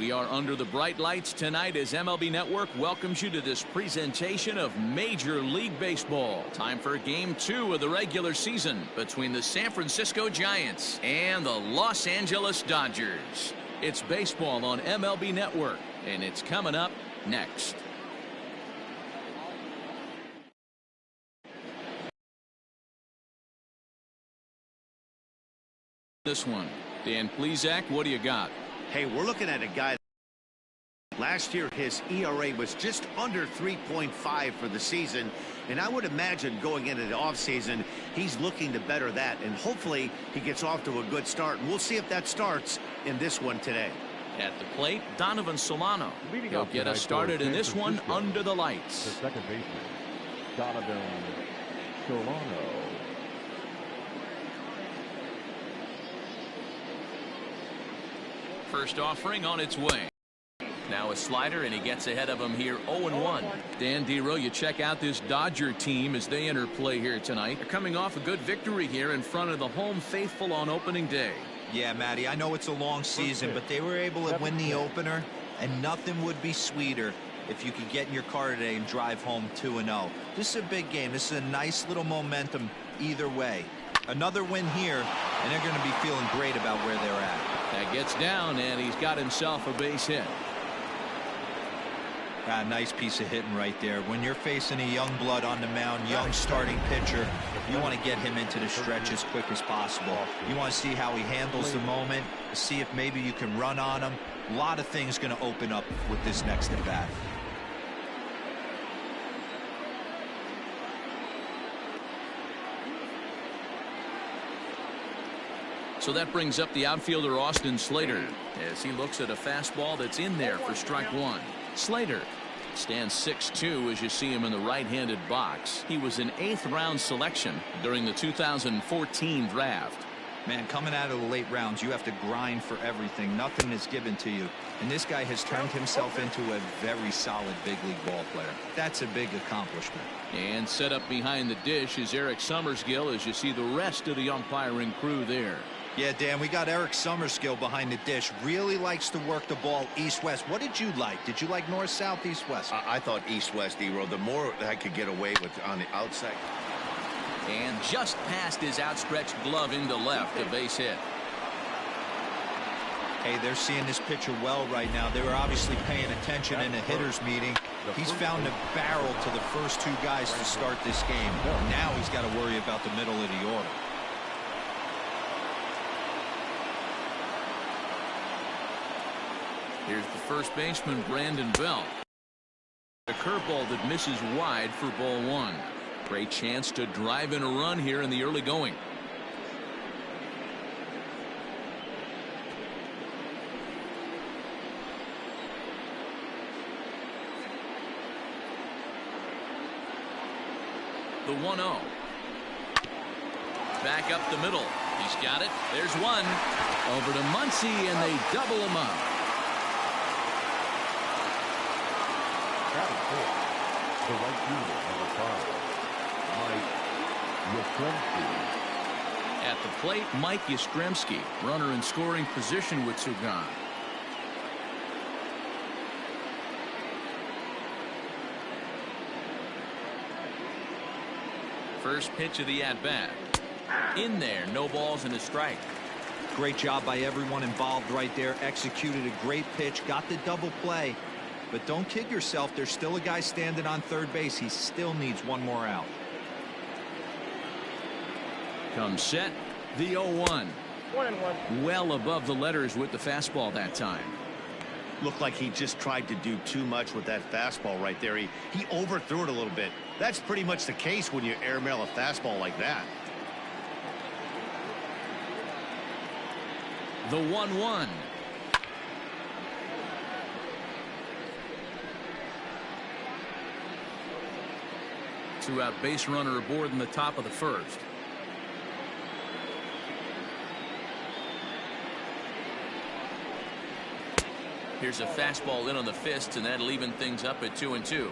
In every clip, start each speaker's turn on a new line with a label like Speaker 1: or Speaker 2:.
Speaker 1: We are under the bright lights tonight as MLB Network welcomes you to this presentation of Major League Baseball. Time for Game 2 of the regular season between the San Francisco Giants and the Los Angeles Dodgers. It's baseball on MLB Network, and it's coming up next. This one, Dan Plesac, what do you got?
Speaker 2: Hey, we're looking at a guy. Last year, his ERA was just under 3.5 for the season, and I would imagine going into the offseason, he's looking to better that, and hopefully he gets off to a good start. And we'll see if that starts in this one today.
Speaker 1: At the plate, Donovan Solano. He'll get us started in this one under the lights.
Speaker 3: The second baseman, Donovan Solano.
Speaker 1: First offering on its way. Now a slider, and he gets ahead of him here 0-1. Dan Dero, you check out this Dodger team as they enter play here tonight. They're coming off a good victory here in front of the home faithful on opening day.
Speaker 4: Yeah, Matty, I know it's a long season, but they were able to win the opener, and nothing would be sweeter if you could get in your car today and drive home 2-0. This is a big game. This is a nice little momentum either way. Another win here, and they're going to be feeling great about where they're at.
Speaker 1: That gets down, and he's got himself a base hit.
Speaker 4: Nice piece of hitting right there. When you're facing a young blood on the mound, young starting pitcher, you want to get him into the stretch as quick as possible. You want to see how he handles the moment, see if maybe you can run on him. A lot of things going to open up with this next at bat.
Speaker 1: So that brings up the outfielder Austin Slater as he looks at a fastball that's in there for strike one. Slater stands 6'2" as you see him in the right-handed box. He was an 8th round selection during the 2014 draft.
Speaker 4: Man, coming out of the late rounds, you have to grind for everything. Nothing is given to you. And this guy has turned himself into a very solid big league ball player. That's a big accomplishment.
Speaker 1: And set up behind the dish is Eric Summerskill as you see the rest of the umpiring crew there.
Speaker 4: Yeah, Dan, we got Eric Summerskill behind the dish. Really likes to work the ball east-west. What did you like? Did you like north-south, east-west?
Speaker 2: I thought east-west, Dero. The more I could get away with on the outside.
Speaker 1: And just past his outstretched glove into left, a base hit.
Speaker 4: Hey, they're seeing this pitcher well right now. They were obviously paying attention in a hitter's meeting. He's found a barrel to the first two guys to start this game. Now he's got to worry about the middle of the order.
Speaker 1: Here's the first baseman, Brandon Belt. A curveball that misses wide for ball one. Great chance to drive in a run here in the early going. The 1-0. Back up the middle. He's got it. There's one. Over to Muncy, and they double him up.
Speaker 3: The right fielder, number 5, Mike Yastrzemski.
Speaker 1: At the plate, Mike Yastrzemski, runner in scoring position with Sugan. First pitch of the at-bat. In there, no balls and a strike.
Speaker 4: Great job by everyone involved right there. Executed a great pitch, got the double play. But don't kid yourself, there's still a guy standing on third base. He still needs one more out.
Speaker 1: Comes set, the 0-1.
Speaker 5: 1-1.
Speaker 1: Well above the letters with the fastball that time.
Speaker 2: Looked like he just tried to do too much with that fastball right there. He overthrew it a little bit. That's pretty much the case when you airmail a fastball like that.
Speaker 1: The 1-1. Two-out base runner aboard in the top of the first. Here's a fastball in on the fist, and that'll even things up at 2-2.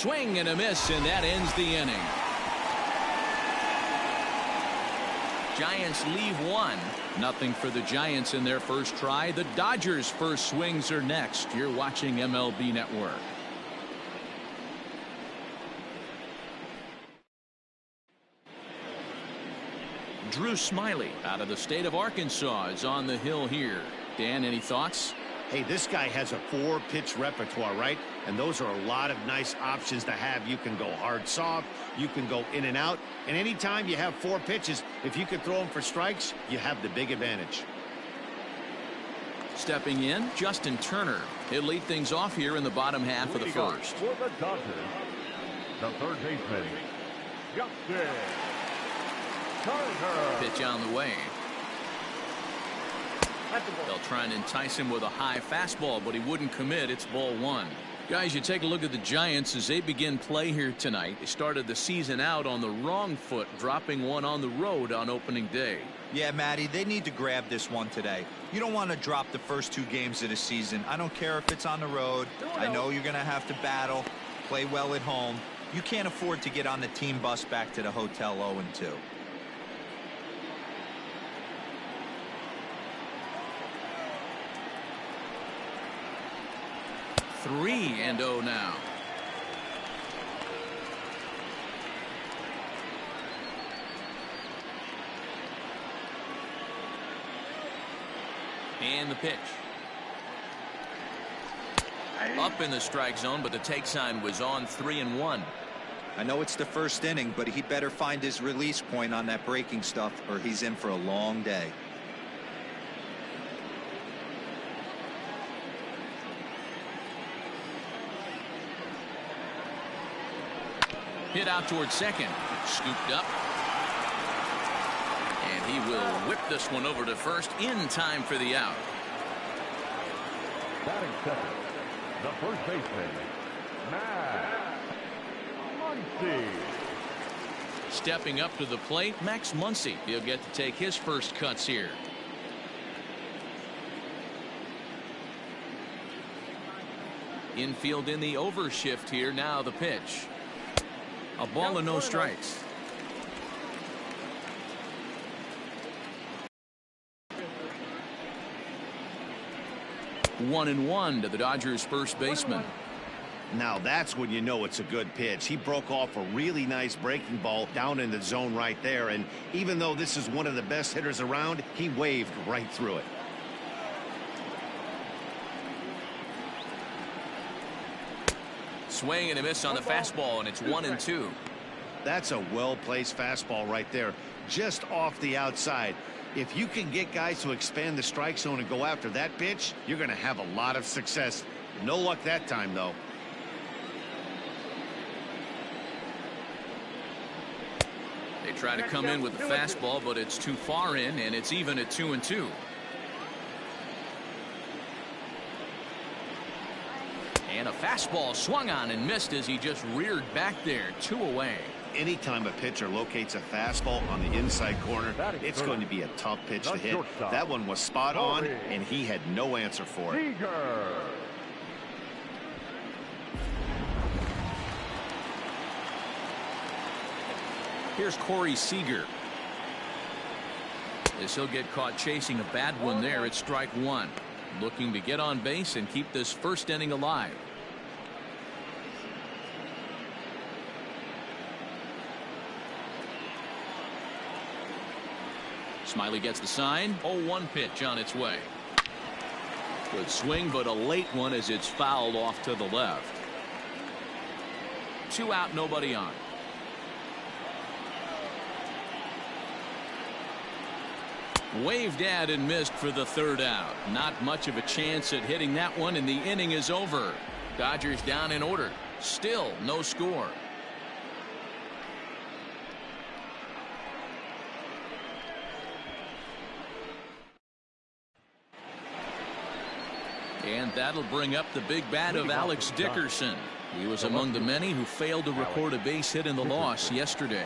Speaker 1: Swing and a miss, and that ends the inning. Giants leave 1-0 for the Giants in their first try. The Dodgers' first swings are next. You're watching MLB Network. Drew Smyly out of the state of Arkansas is on the hill here. Dan, any thoughts?
Speaker 2: Hey, this guy has a 4-pitch repertoire, right? And those are a lot of nice options to have. You can go hard, soft. You can go in and out. And anytime you have 4 pitches, if you can throw them for strikes, you have the big advantage.
Speaker 1: Stepping in, Justin Turner. He'll lead things off here in the bottom half of the first.
Speaker 3: For the Dodgers, the third baseman, Justin Turner.
Speaker 1: Pitch on the way. They'll try and entice him with a high fastball, but he wouldn't commit. It's ball 1. Guys, you take a look at the Giants as they begin play here tonight. They started the season out on the wrong foot, dropping one on the road on opening day.
Speaker 4: Yeah, Matty, they need to grab this one today. You don't want to drop the first 2 games of the season. I don't care if it's on the road. I know you're going to have to battle, play well at home. You can't afford to get on the team bus back to the hotel 0-2.
Speaker 1: Three and 0 now. And the pitch. Up in the strike zone, but the take sign was on 3-1.
Speaker 4: I know it's the first inning, but he better find his release point on that breaking stuff, or he's in for a long day.
Speaker 1: Hit out towards second. Scooped up. And he will whip this one over to first in time for the out.
Speaker 3: Batting second, the first baseman, Max Muncy.
Speaker 1: Stepping up to the plate, Max Muncy. He'll get to take his first cuts here. Infield in the overshift here. Now the pitch. A ball and no strikes. One and one to the Dodgers first baseman.
Speaker 2: Now that's when you know it's a good pitch. He broke off a really nice breaking ball down in the zone right there. And even though this is one of the best hitters around, he waved right through it.
Speaker 1: Swing and a miss on the fastball, and it's 1-2.
Speaker 2: That's a well-placed fastball right there, just off the outside. If you can get guys to expand the strike zone and go after that pitch, you're going to have a lot of success. No luck that time, though.
Speaker 1: They try to come in with the fastball, but it's too far in, and it's even at 2-2. And a fastball swung on and missed as he just reared back there. 2 away.
Speaker 2: Anytime a pitcher locates a fastball on the inside corner, it's going to be a tough pitch to hit. That one was spot on, and he had no answer for it.
Speaker 1: Here's Corey Seager. As he'll get caught chasing a bad one there, it's strike 1. Looking to get on base and keep this first inning alive. Smyly gets the sign. 0-1 pitch on its way. Good swing, but a late one as it's fouled off to the left. 2 out, nobody on. Waved at and missed for the 3rd out. Not much of a chance at hitting that one, and the inning is over. Dodgers down in order. Still no score. And that'll bring up the big bat of Alex Dickerson. He was among the many who failed to record a base hit in the loss yesterday.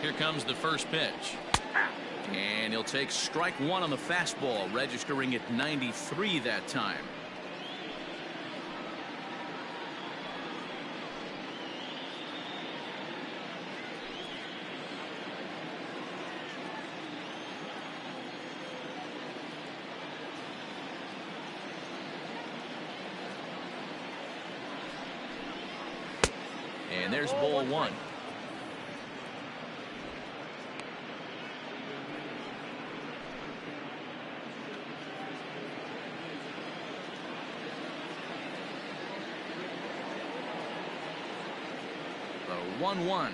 Speaker 1: Here comes the first pitch. And he'll take strike one on the fastball, registering at 93 that time. And there's ball one. The 1-1.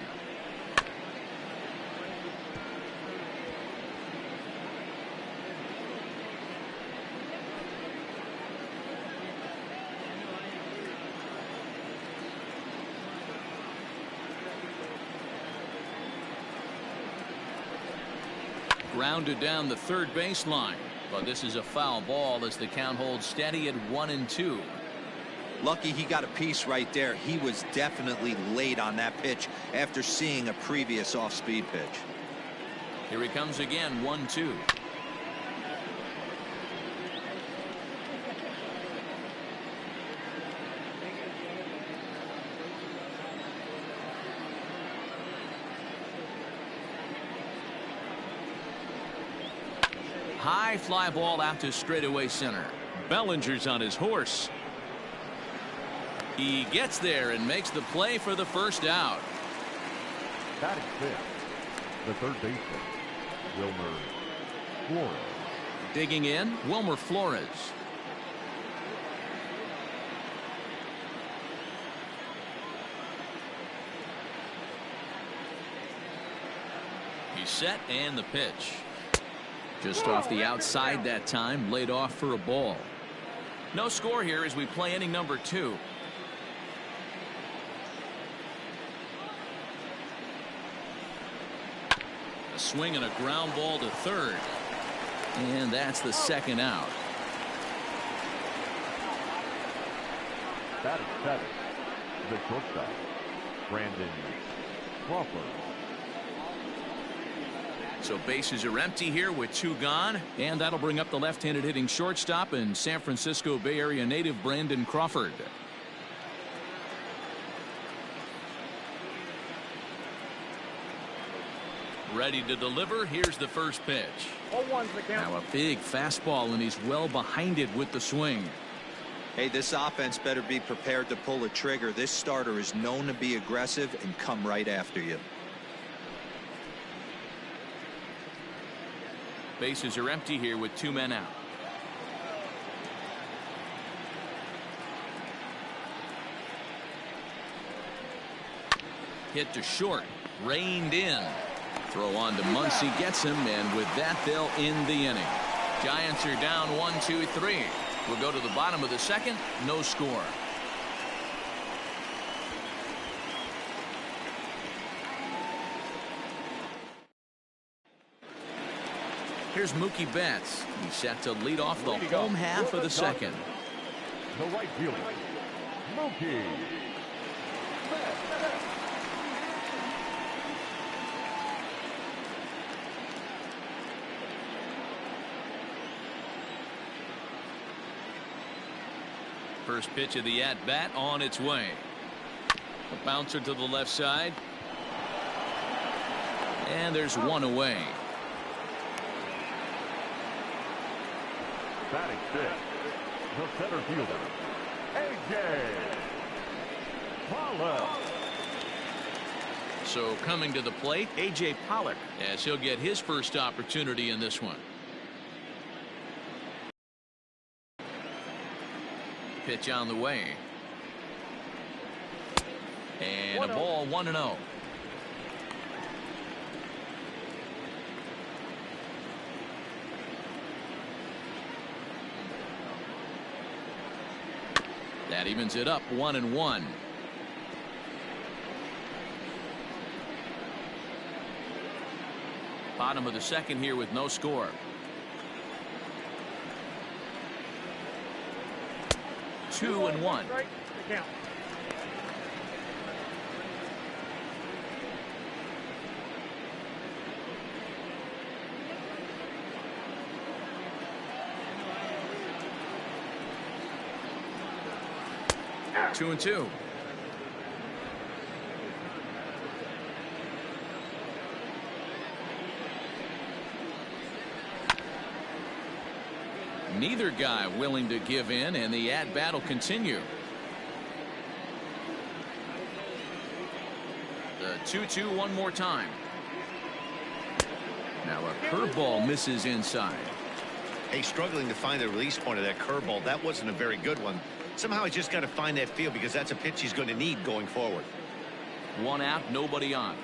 Speaker 1: Grounded down the third baseline, but this is a foul ball as the count holds steady at 1-2.
Speaker 4: Lucky he got a piece right there. He was definitely late on that pitch after seeing a previous off-speed pitch.
Speaker 1: Here he comes again, 1-2. High fly ball out to straightaway center. Bellinger's on his horse. He gets there and makes the play for the first out.
Speaker 3: Batting fifth, the third baseman, Wilmer Flores.
Speaker 1: Digging in, Wilmer Flores. He's set and the pitch. Just off the outside that time, laid off for a ball. No score here as we play inning number 2. A swing and a ground ball to third. And that's the second out.
Speaker 3: Batting seventh, the shortstop, Brandon Crawford.
Speaker 1: So bases are empty here with 2 gone, and that'll bring up the left-handed hitting shortstop and San Francisco Bay Area native Brandon Crawford. Ready to deliver. Here's the first pitch. Now a big fastball, and he's well behind it with the swing.
Speaker 4: Hey, this offense better be prepared to pull a trigger. This starter is known to be aggressive and come right after you.
Speaker 1: Bases are empty here with 2 men out. Hit to short. Reined in. Throw on to Muncy, gets him, and with that they'll end the inning. Giants are down 1-2-3. We'll go to the bottom of the second. No score. Here's Mookie Betts. He's set to lead off the home half of the second.
Speaker 3: The right fielder, Mookie Betts.
Speaker 1: First pitch of the at-bat on its way. A bouncer to the left side. And there's one away.
Speaker 3: Batting sixth, the center fielder, A.J. Pollock.
Speaker 1: So coming to the plate, A.J. Pollock, as he'll get his first opportunity in this one. Pitch on the way. And a ball, 1-0. That evens it up 1-1. Bottom of the second here with no score. 2-1. 2-2. Neither guy willing to give in, and the at-bat will continue. The 2-2 one more time. Now a curveball misses inside.
Speaker 2: Hey, struggling to find the release point of that curveball. That wasn't a very good one. Somehow he's just got to find that feel, because that's a pitch he's going to need going forward.
Speaker 1: One out, nobody on.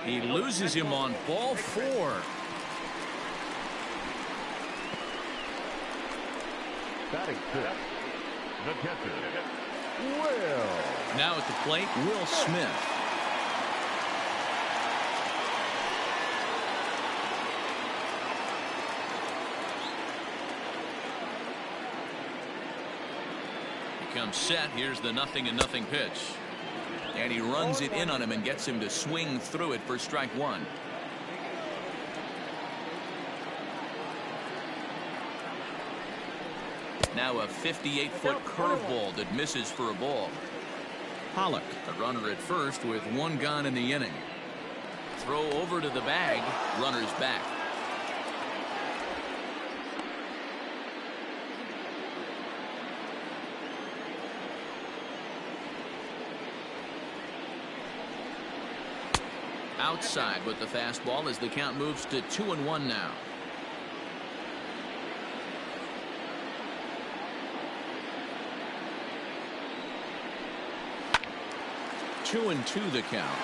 Speaker 1: He loses him on ball 4.
Speaker 3: Batting fifth, the catcher, Will.
Speaker 1: Now at the plate, Will Smith. He comes set. Here's the 0-0 pitch. And he runs it in on him and gets him to swing through it for strike 1. Now a 58-foot curveball that misses for a ball. Pollock, a runner at first with 1 gone in the inning. Throw over to the bag. Runner's back. Outside with the fastball as the count moves to 2-1 now. Two and 2 the count.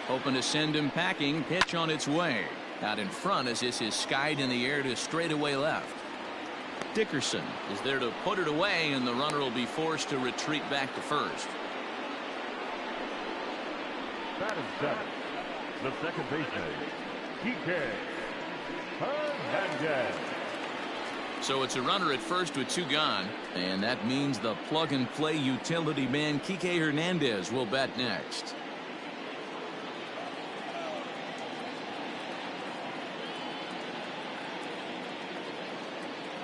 Speaker 1: Hoping to send him packing. Pitch on its way. Out in front as this is skied in the air to straightaway left. Dickerson is there to put it away, and the runner will be forced to retreat back to first.
Speaker 3: Batting seventh, the second baseman, Kike Hernandez.
Speaker 1: So it's a runner at first with 2 gone, and that means the plug-and-play utility man Kike Hernandez will bat next.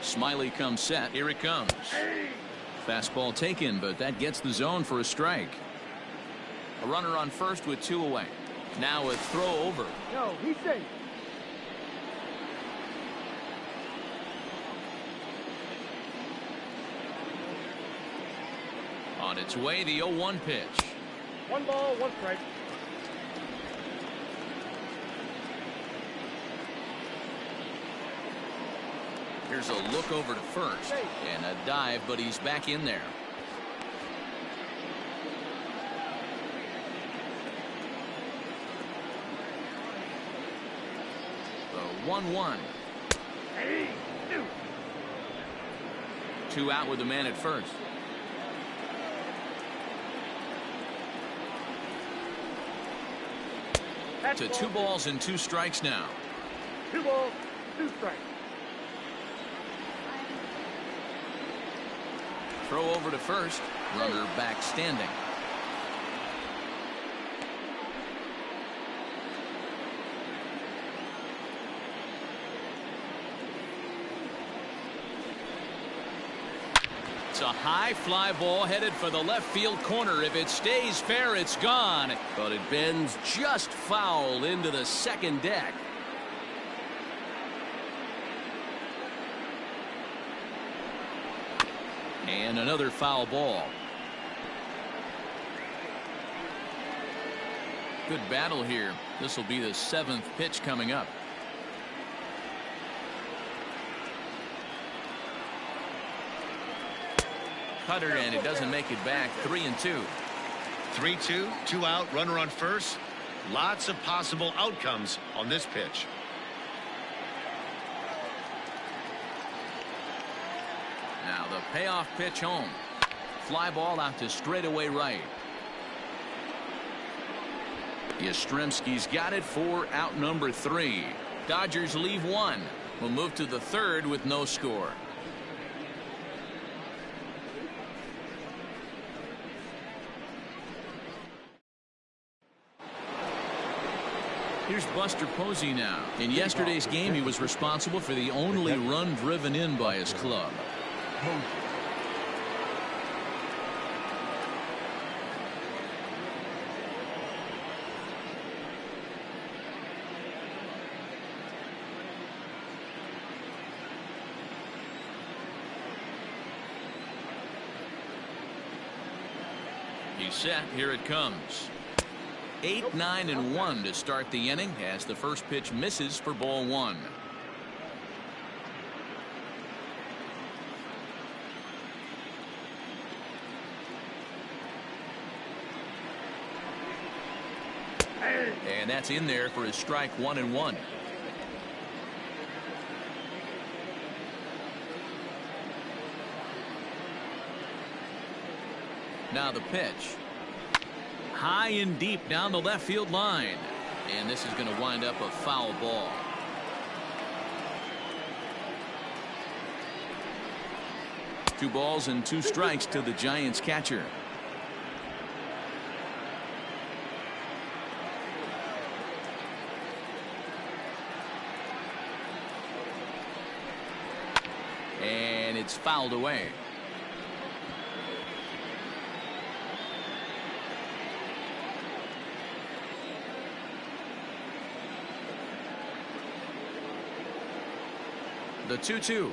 Speaker 1: Smiley comes set. Here it comes. Fastball taken, but that gets the zone for a strike. A runner on first with 2 away. Now a throw over.
Speaker 5: No, he's safe.
Speaker 1: On its way, the 0-1 pitch.
Speaker 5: 1 ball, 1 strike.
Speaker 1: Here's a look over to first and a dive, but he's back in there. The 1-1. 2 out with the man at first. To 2 balls and 2 strikes now.
Speaker 5: 2 balls, 2 strikes.
Speaker 1: Throw over to first. Runner back standing. It's a high fly ball headed for the left field corner. If it stays fair, it's gone. But it bends just foul into the second deck. And another foul ball. Good battle here. This will be the 7th pitch coming up. Cutter, and it doesn't make it back. 3-2.
Speaker 2: 3-2, 2 out, runner on first. Lots of possible outcomes on this pitch.
Speaker 1: Now the payoff pitch home. Fly ball out to straightaway right. Yastrzemski's got it for out number 3. Dodgers leave 1. We'll move to the 3rd with no score. Here's Buster Posey now. In yesterday's game, he was responsible for the only run driven in by his club. He's set. Here it comes. 8, 9, and 1 to start the inning as the first pitch misses for ball 1. And that's in there for his strike 1 and 1. Now the pitch. High and deep down the left field line. And this is going to wind up a foul ball. Two balls and 2 strikes to the Giants catcher. And it's fouled away. The 2-2.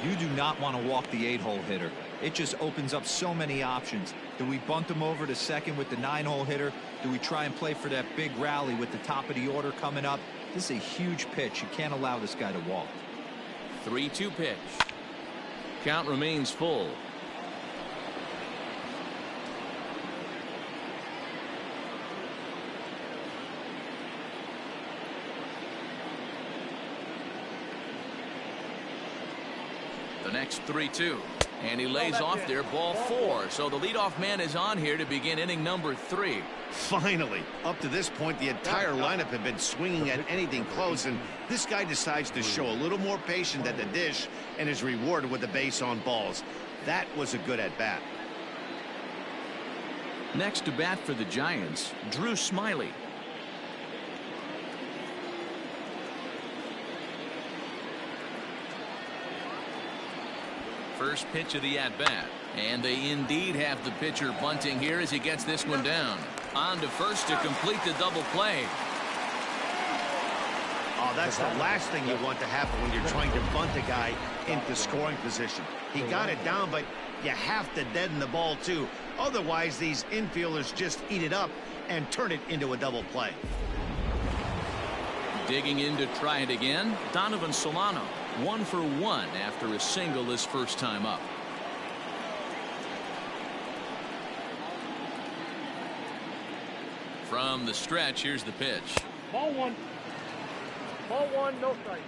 Speaker 4: You do not want to walk the 8-hole hitter. It just opens up so many options. Do we bunt him over to second with the 9-hole hitter? Do we try and play for that big rally with the top of the order coming up? This is a huge pitch. You can't allow this guy to walk.
Speaker 1: 3-2 pitch. Count remains full. The next 3-2. And he lays off there, ball 4. So the leadoff man is on here to begin inning number 3.
Speaker 2: Finally, up to this point, the entire lineup had been swinging at anything close, and this guy decides to show a little more patience at the dish and is rewarded with a base on balls. That was a good at-bat.
Speaker 1: Next to bat for the Giants, Drew Smyly. First pitch of the at-bat. And they indeed have the pitcher bunting here as he gets this one down. On to first to complete the double play.
Speaker 2: Oh, that's the last thing you want to happen when you're trying to bunt a guy into scoring position. He got it down, but you have to deaden the ball too. Otherwise, these infielders just eat it up and turn it into a double play.
Speaker 1: Digging in to try it again, Donovan Solano. 1 for 1 after a single his first time up. From the stretch, here's the pitch.
Speaker 5: Ball 1. Ball 1, no strike.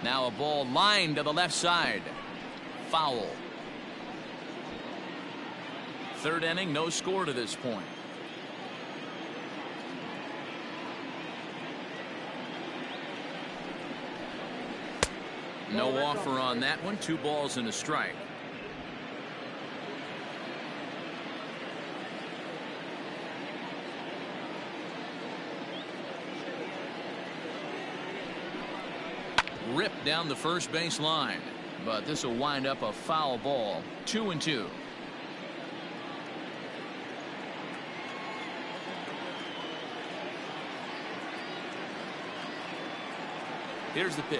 Speaker 1: Now a ball lined to the left side. Foul. Third inning, no score to this point. No offer on that one. 2 balls and a strike. Ripped down the first base line, but this will wind up a foul ball. 2-2. Here's the pitch.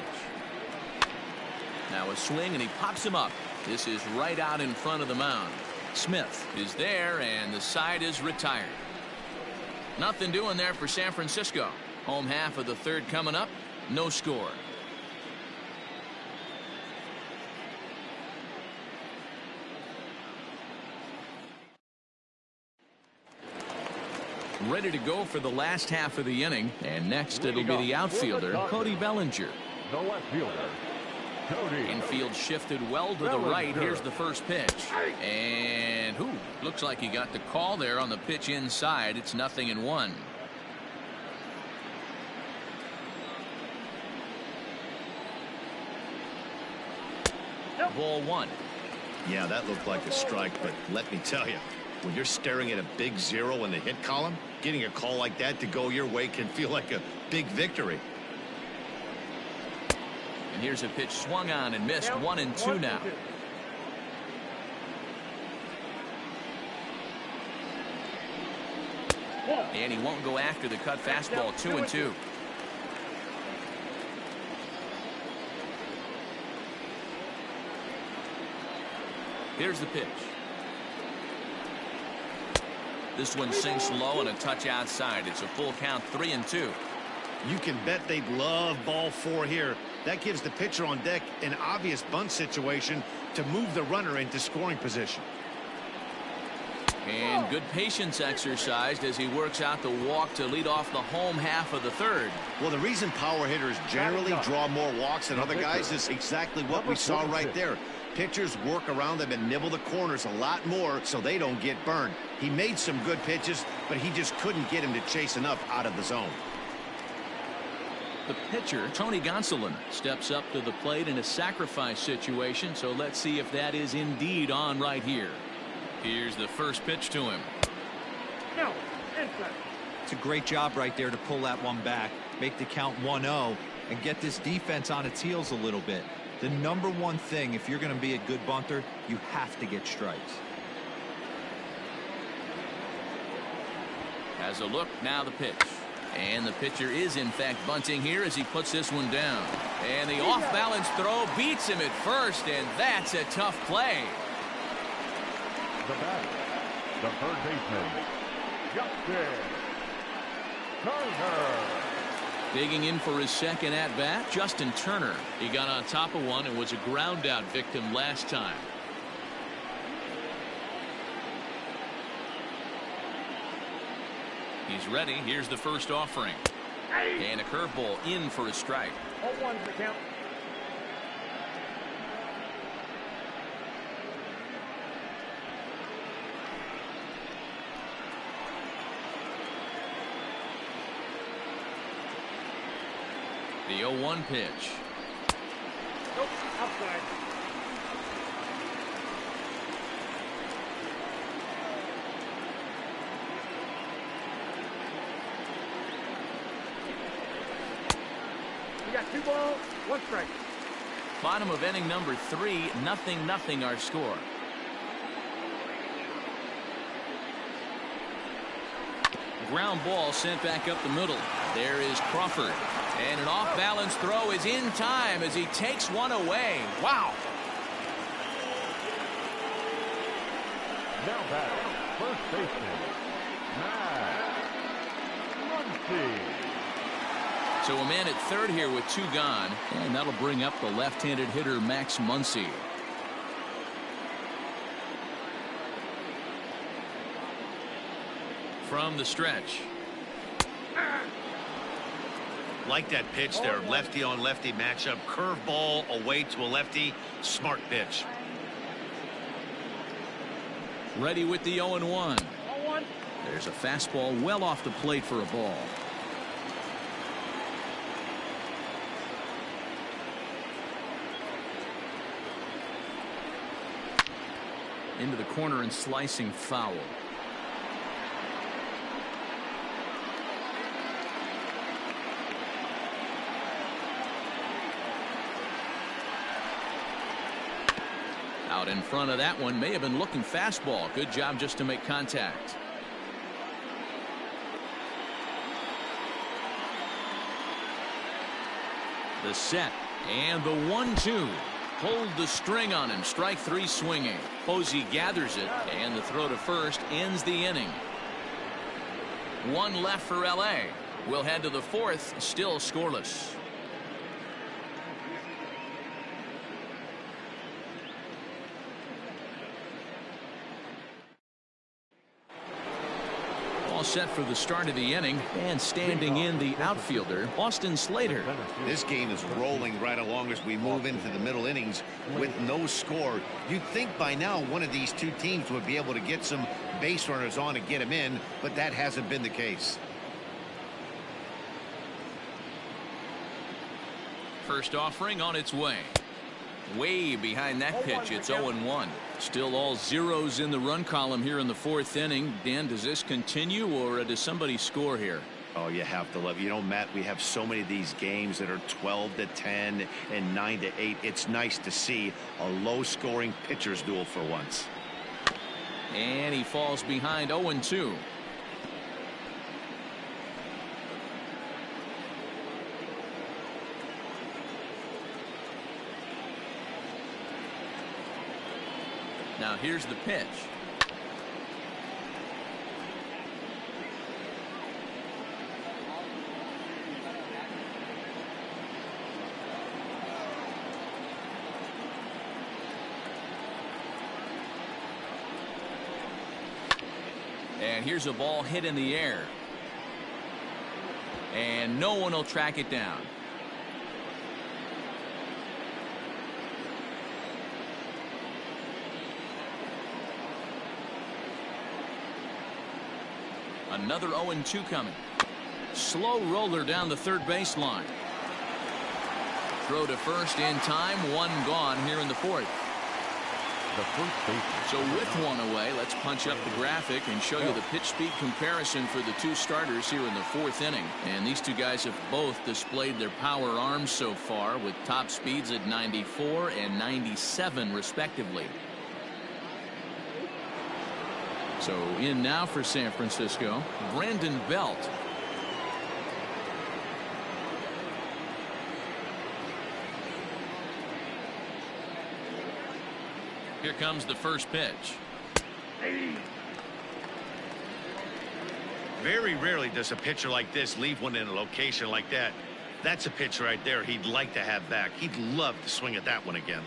Speaker 1: Now a swing and he pops him up. This is right out in front of the mound. Smith is there and the side is retired. Nothing doing there for San Francisco. Home half of the third coming up. No score. Ready to go for the last half of the inning, and next it'll be the outfielder Cody Bellinger.
Speaker 3: The left fielder, Cody.
Speaker 1: Infield shifted well to the right. Here's the first pitch. And looks like he got the call there on the pitch inside. It's 0-1. Ball one.
Speaker 2: Yeah, that looked like a strike, but let me tell you, when you're staring at a big 0 in the hit column, getting a call like that to go your way can feel like a big victory.
Speaker 1: And here's a pitch swung on and missed. 1-2 now. And he won't go after the cut fastball. 2-2. Here's the pitch. This one sinks low and a touch outside. It's a full count. 3-2.
Speaker 2: You can bet they'd love ball 4 here. That gives the pitcher on deck an obvious bunt situation to move the runner into scoring position.
Speaker 1: And good patience exercised as he works out the walk to lead off the home half of the third.
Speaker 2: Well, the reason power hitters generally draw more walks than other guys is exactly what we saw right there. Pitchers work around them and nibble the corners a lot more so they don't get burned. He made some good pitches, but he just couldn't get him to chase enough out of the zone.
Speaker 1: The pitcher, Tony Gonsolin, steps up to the plate in a sacrifice situation, so let's see if that is indeed on right here. Here's the first pitch to him.
Speaker 5: No, inside.
Speaker 4: It's a great job right there to pull that one back, make the count 1-0, and get this defense on its heels a little bit. The number one thing, if you're going to be a good bunter, you have to get strikes.
Speaker 1: Has a look, now the pitch. And the pitcher is in fact bunting here as he puts this one down. And the off-balance throw beats him at first, and that's a tough play.
Speaker 3: The batter, the third baseman, Justin Turner.
Speaker 1: Digging in for his second at-bat, Justin Turner. He got on top of one and was a ground-out victim last time. He's ready. Here's the first offering. And a curveball in for a strike.
Speaker 5: 0-1 the count.
Speaker 1: The 0-1 pitch.
Speaker 5: Nope, outside. We got 2 balls, 1 strike.
Speaker 1: Bottom of inning number 3, 0-0 our score. Ground ball sent back up the middle. There is Crawford. And an off-balance throw is in time as he takes one away. Wow.
Speaker 3: Now batting, first baseman, Max Muncy.
Speaker 1: So a man at third here with 2 gone. And that'll bring up the left-handed hitter Max Muncy. From the stretch.
Speaker 2: Like that pitch there, lefty on lefty matchup, curveball away to a lefty, smart pitch.
Speaker 1: Ready with the 0-1.
Speaker 5: 0-1.
Speaker 1: There's a fastball well off the plate for a ball. Into the corner and slicing foul. Out in front of that one, may have been looking fastball. Good job just to make contact. The set and the 1-2. Pulled the string on him. Strike 3 swinging. Posey gathers it, and the throw to first ends the inning. 1 left for LA. We'll head to the 4th, still scoreless. set for the start of the inning, and standing in the outfielder, Austin Slater.
Speaker 2: This game is rolling right along as we move into the middle innings with no score. You'd think by now one of these two teams would be able to get some base runners on and get them in, but that hasn't been the case.
Speaker 1: First offering on its way. Way behind that pitch. It's 0-1. Still all zeros in the run column here in the fourth inning. Dan, does this continue, or does somebody score here?
Speaker 2: Oh, you have to love, Matt, we have so many of these games that are 12-10 and 9-8. It's nice to see a low-scoring pitcher's duel for once.
Speaker 1: And he falls behind 0-2. Now here's the pitch. And here's a ball hit in the air. And no one will track it down. Another 0-2 coming. Slow roller down the third baseline. Throw to first in time. One gone here in the fourth. So with one away, let's punch up the graphic and show you the pitch speed comparison for the two starters here in the fourth inning. And these two guys have both displayed their power arms so far, with top speeds at 94 and 97 respectively. So in now for San Francisco, Brandon Belt. Here comes the first pitch.
Speaker 2: Very rarely does a pitcher like this leave one in a location like that. That's a pitch right there he'd like to have back. He'd love to swing at that one again.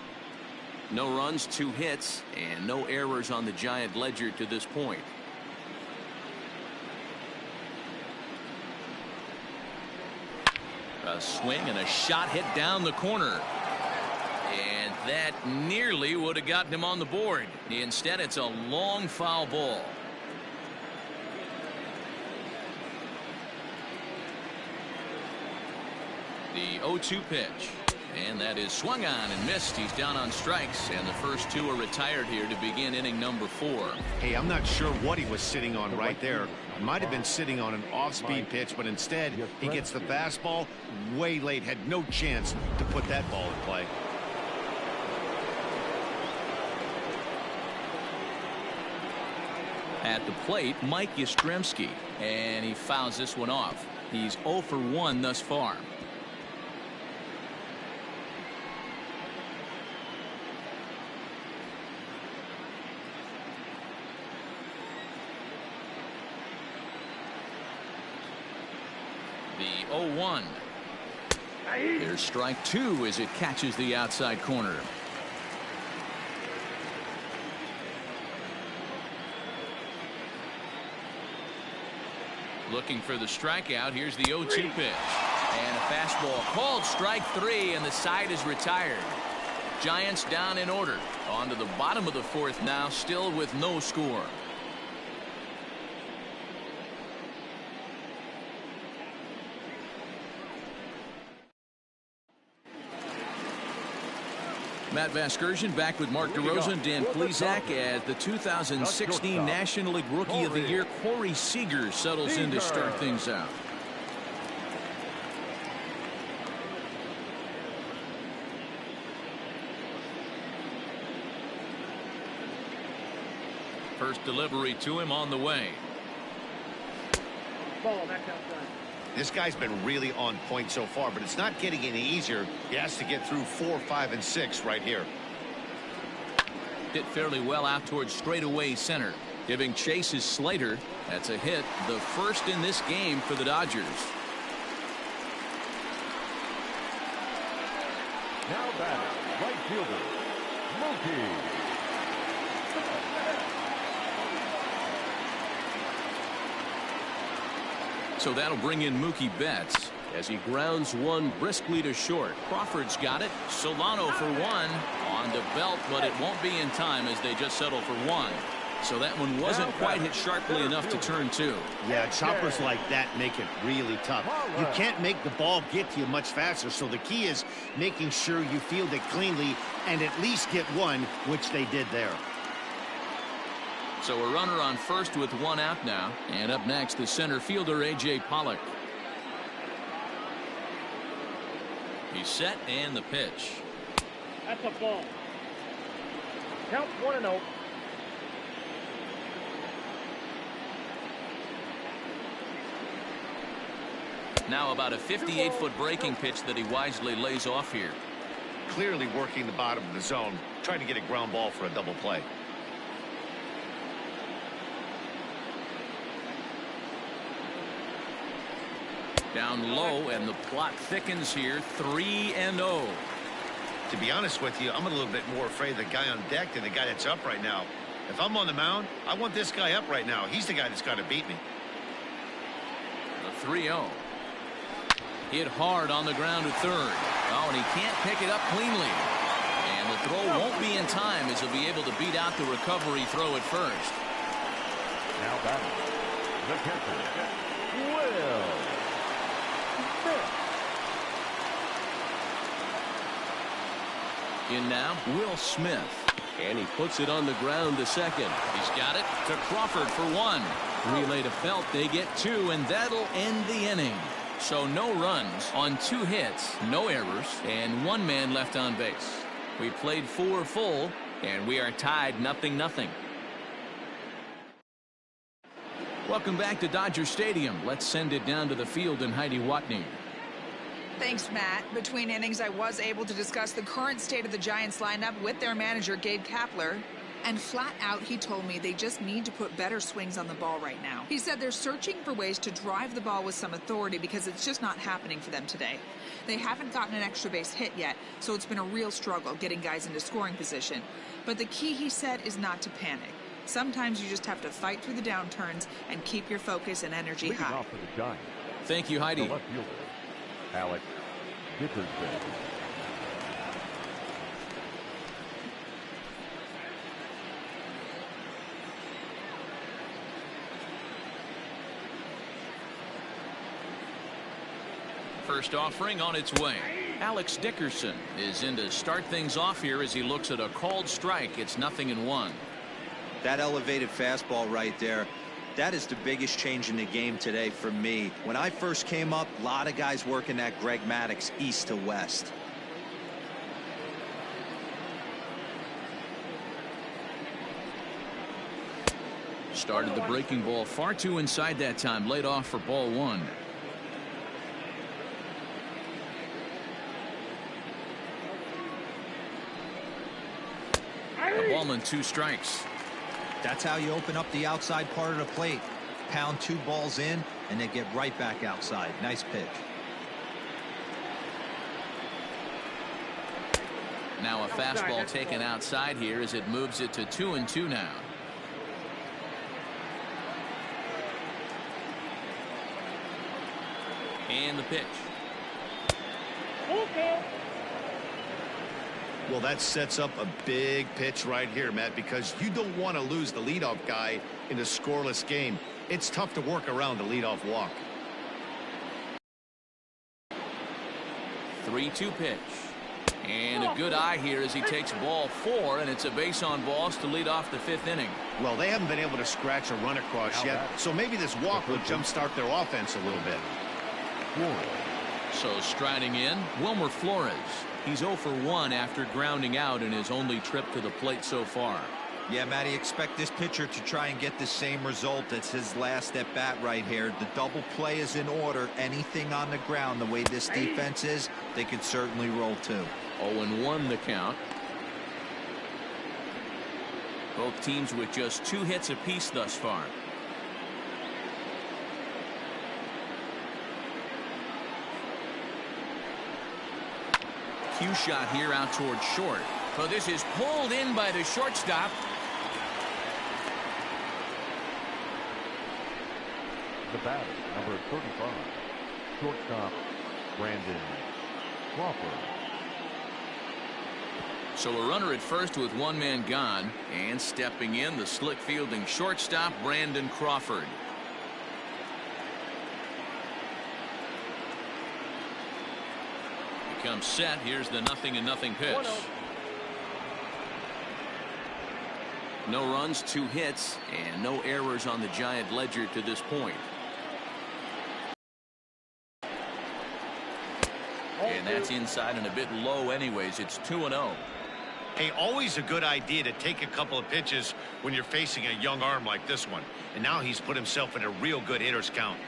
Speaker 1: No runs, 2 hits, and no errors on the Giant ledger to this point. A swing and a shot hit down the corner. And that nearly would have gotten him on the board. Instead, it's a long foul ball. The 0-2 pitch. And that is swung on and missed. He's down on strikes, and the first two are retired here to begin inning number 4.
Speaker 2: Hey, I'm not sure what he was sitting on right there. Might have been sitting on an off-speed pitch, but instead he gets the fastball way late. Had no chance to put that ball in play.
Speaker 1: At the plate, Mike Yastrzemski, and he fouls this one off. He's 0 for 1 thus far. The 0-1. Here's strike 2 as it catches the outside corner. Looking for the strikeout. Here's the 0-2 pitch. And a fastball called strike 3, and the side is retired. Giants down in order. On to the bottom of the fourth now, still with no score. Matt Vasgersian back with Mark DeRosa and Dan Plesac as the 2016 National League Rookie of the Year, Corey Seager, settles in to start things out. First delivery to him on the way.
Speaker 5: Ball, back outside.
Speaker 2: This guy's been really on point so far, but it's not getting any easier. He has to get through 4, 5, and 6 right here.
Speaker 1: Hit fairly well out towards straightaway center. Giving chase is Slater. That's a hit, the first in this game for the Dodgers.
Speaker 3: Now batting, right fielder, Mookie.
Speaker 1: So that'll bring in Mookie Betts as he grounds one briskly to short. Crawford's got it. Solano for one on the belt, but it won't be in time as they just settle for one. So that one wasn't quite hit sharply enough to turn two.
Speaker 2: Yeah, choppers like that make it really tough. You can't make the ball get to you much faster, so the key is making sure you field it cleanly and at least get one, which they did there.
Speaker 1: So a runner on first with one out now. And up next, the center fielder, A.J. Pollock. He's set, and the pitch.
Speaker 5: That's a ball. Count 1-0.
Speaker 1: Now about a 58-foot breaking pitch that he wisely lays off here.
Speaker 2: Clearly working the bottom of the zone, trying to get a ground ball for a double play.
Speaker 1: Down low, and the plot thickens here. 3-0.
Speaker 2: To be honest with you, I'm a little bit more afraid of the guy on deck than the guy that's up right now. If I'm on the mound, I want this guy up right now. He's the guy that's got to beat me.
Speaker 1: The 3-0. Hit hard on the ground to third. Oh, and he can't pick it up cleanly. And the throw won't be in time as he'll be able to beat out the recovery throw at first.
Speaker 3: Now batting, the catcher, Will Smith.
Speaker 1: In now, Will Smith. And he puts it on the ground to second. He's got it to Crawford for one. Relay to Felt. They get two, and that'll end the inning. So no runs on 2 hits, no errors, and 1 man left on base. We played 4 full, and we are tied 0-0. Welcome back to Dodger Stadium. Let's send it down to the field and Heidi Watney.
Speaker 6: Thanks, Matt. Between innings, I was able to discuss the current state of the Giants lineup with their manager, Gabe Kapler. And flat out, he told me they just need to put better swings on the ball right now. He said they're searching for ways to drive the ball with some authority because it's just not happening for them today. They haven't gotten an extra base hit yet, so it's been a real struggle getting guys into scoring position. But the key, he said, is not to panic. Sometimes you just have to fight through the downturns and keep your focus and energy
Speaker 3: Leading
Speaker 6: high.
Speaker 3: off for the Giants,
Speaker 1: Thank you, Heidi.
Speaker 3: the left fielder, Alex Dickerson.
Speaker 1: First offering on its way. Alex Dickerson is in to start things off here as he looks at a called strike. It's 0-1.
Speaker 4: That elevated fastball right there, that is the biggest change in the game today for me. When I first came up, a lot of guys working that Greg Maddux east to west.
Speaker 1: Started the breaking ball far too inside that time. Laid off for ball 1. A ball and 2 strikes.
Speaker 4: That's how you open up the outside part of the plate. Pound 2 balls in, and they get right back outside. Nice pitch.
Speaker 1: Now a fastball taken outside here as it moves it to 2-2 now. And the pitch.
Speaker 5: Okay.
Speaker 2: Well, that sets up a big pitch right here, Matt, because you don't want to lose the leadoff guy in a scoreless game. It's tough to work around the leadoff walk.
Speaker 1: 3-2 pitch. And a good eye here as he takes ball 4, and it's a base on balls to lead off the 5th inning.
Speaker 2: Well, they haven't been able to scratch a run across yet, so maybe this walk will jumpstart their offense a little bit.
Speaker 1: So striding in, Wilmer Flores. He's 0 for 1 after grounding out in his only trip to the plate so far.
Speaker 4: Yeah, Matty, expect this pitcher to try and get the same result. It's his last at bat right here. The double play is in order. Anything on the ground, the way this defense is, they could certainly roll too.
Speaker 1: 0-1 the count. Both teams with just 2 hits apiece thus far. Cue shot here out towards short. But this is pulled in by the shortstop.
Speaker 3: The batter, number 35, shortstop, Brandon Crawford.
Speaker 1: So a runner at first with one man gone, and stepping in, the slick fielding shortstop, Brandon Crawford. Becomes set. Here's the 0-0 pitch. No runs, 2 hits, and no errors on the Giant ledger to this point. And that's inside and a bit low anyways. It's 2-0.
Speaker 2: Hey, always a good idea to take a couple of pitches when you're facing a young arm like this one. And now he's put himself in a real good hitter's count.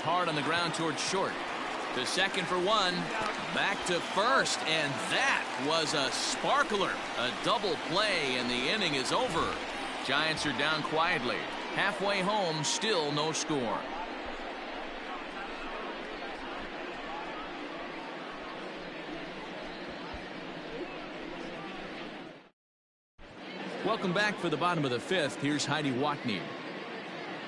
Speaker 1: Hard on the ground towards short. To second for 1. Back to first, and that was a sparkler. A double play, and the inning is over. Giants are down quietly. Halfway home, still no score. Welcome back for the bottom of the 5th. Here's Heidi Watney.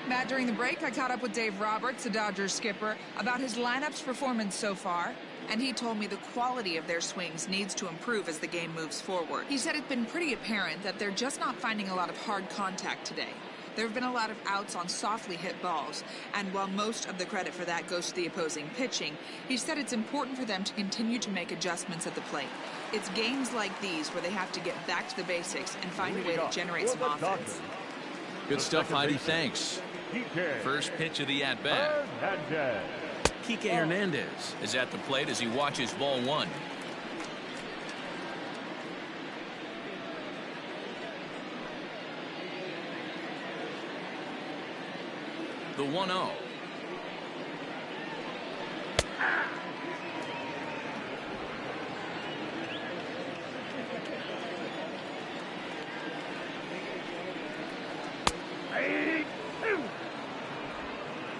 Speaker 6: Matt, during the break, I caught up with Dave Roberts, the Dodgers skipper, about his lineup's performance so far, and he told me the quality of their swings needs to improve as the game moves forward. He said it's been pretty apparent that they're just not finding a lot of hard contact today. There have been a lot of outs on softly hit balls, and while most of the credit for that goes to the opposing pitching, he said it's important for them to continue to make adjustments at the plate. It's games like these where they have to get back to the basics and find a way to generate some offense.
Speaker 1: Good stuff, Heidi. Thanks. First pitch of the at-bat. Kike Hernandez is at the plate as he watches ball 1. The 1-0.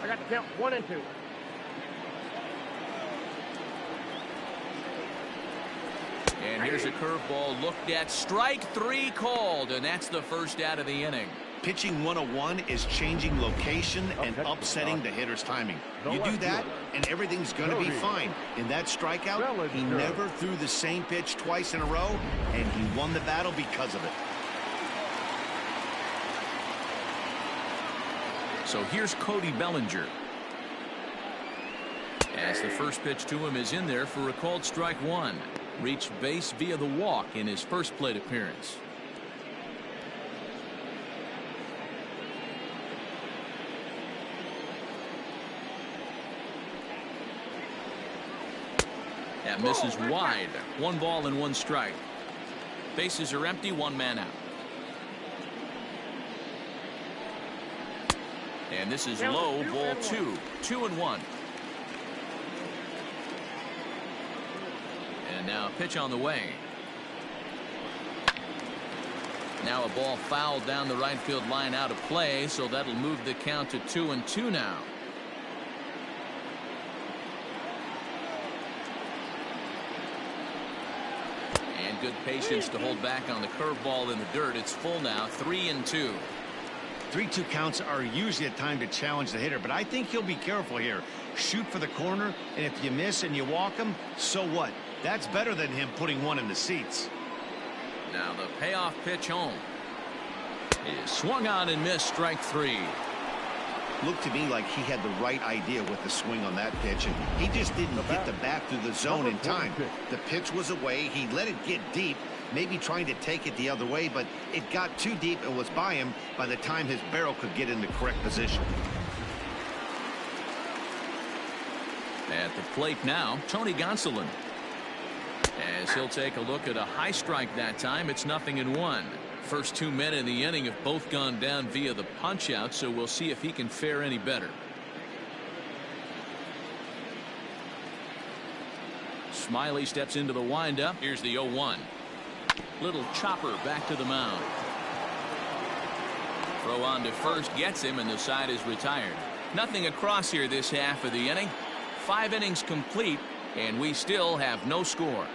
Speaker 5: I got to count 1 and 2.
Speaker 1: And here's a curveball looked at. Strike 3 called, and that's the first out of the inning.
Speaker 2: Pitching 101 is changing location and upsetting the hitter's timing. You do that, and everything's going to be fine. In that strikeout, he never threw the same pitch twice in a row, and he won the battle because of it.
Speaker 1: So here's Cody Bellinger. As the first pitch to him is in there for a called strike 1. Reached base via the walk in his first plate appearance. That misses wide. 1 ball and 1 strike. Bases are empty, 1 man out. And this is low, ball 2. 2-1. And now a pitch on the way. Now a ball fouled down the right field line out of play, so that'll move the count to 2-2 now. And good patience to hold back on the curveball in the dirt. It's full now, 3-2.
Speaker 2: 3-2 counts are usually a time to challenge the hitter, but I think he'll be careful here. Shoot for the corner, and if you miss and you walk him, so what? That's better than him putting 1 in the seats.
Speaker 1: Now the payoff pitch home is swung on and missed, strike 3.
Speaker 2: Looked to me like he had the right idea with the swing on that pitch, and he just didn't get the bat through the zone in time. The pitch was away. He let it get deep, maybe trying to take it the other way, but it got too deep and was by him by the time his barrel could get in the correct position.
Speaker 1: At the plate now, Tony Gonsolin. As he'll take a look at a high strike that time, it's 0-1. First 2 men in the inning have both gone down via the punch out, so we'll see if he can fare any better. Smiley steps into the windup. Here's the 0-1. Little chopper back to the mound. Throw on to first gets him, and the side is retired. Nothing across here this half of the inning. 5 innings complete, and we still have no score.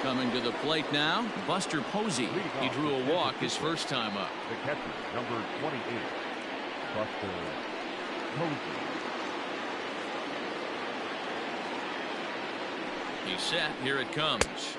Speaker 1: Coming to the plate now, Buster Posey. He drew a walk his first time up.
Speaker 3: The catcher, number 28, Buster Posey.
Speaker 1: He's set. Here it comes.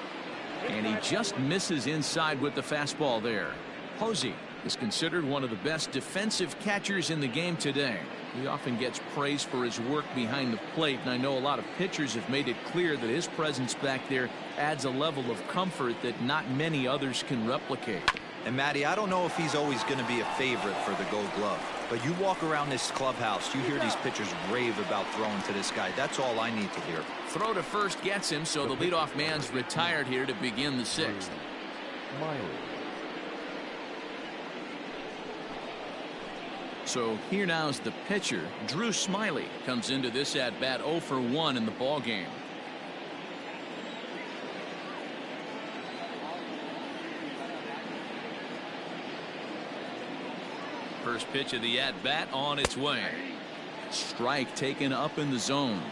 Speaker 1: And he just misses inside with the fastball there. Posey is considered one of the best defensive catchers in the game today. He often gets praise for his work behind the plate, and I know a lot of pitchers have made it clear that his presence back there adds a level of comfort that not many others can replicate.
Speaker 4: And Matty, I don't know if he's always going to be a favorite for the Gold Glove, but you walk around this clubhouse, you hear these pitchers rave about throwing to this guy. That's all I need to hear.
Speaker 1: Throw to first gets him, so the leadoff man's retired here to begin the 6th.
Speaker 3: Miley.
Speaker 1: So here now's the pitcher. Drew Smyly comes into this at bat 0 for 1 in the ball game. First pitch of the at bat on its way. Strike taken up in the zone.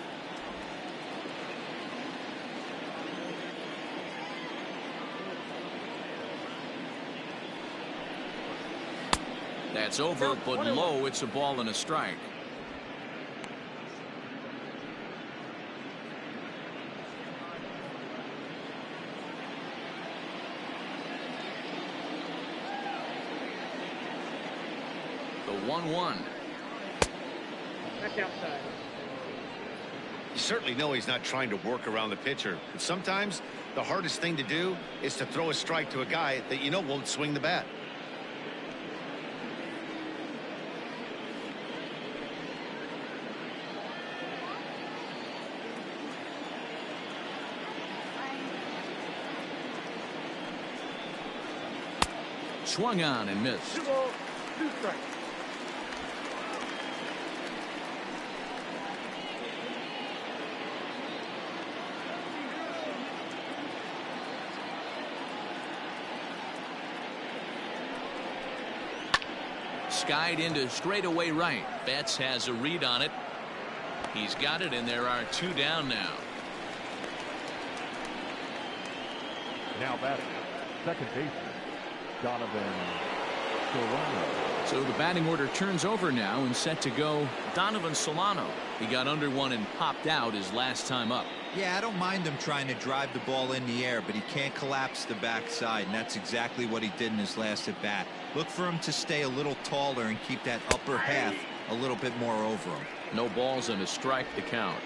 Speaker 1: That's over, but low. It's a ball and a strike. The 1-1.
Speaker 5: That's outside.
Speaker 2: You certainly know he's not trying to work around the pitcher. But sometimes the hardest thing to do is to throw a strike to a guy that you know won't swing the bat.
Speaker 1: Swung on and missed.
Speaker 5: 2 balls, 2 strikes.
Speaker 1: Skied into straightaway right. Betts has a read on it. He's got it, and there are 2 down now.
Speaker 3: Now batting, second baseman, Donovan Solano.
Speaker 1: So the batting order turns over now and set to go Donovan Solano. He got under one and popped out his last time up.
Speaker 4: Yeah, I don't mind him trying to drive the ball in the air, but he can't collapse the backside, and that's exactly what he did in his last at bat. Look for him to stay a little taller and keep that upper half a little bit more over him.
Speaker 1: No balls and a strike to count.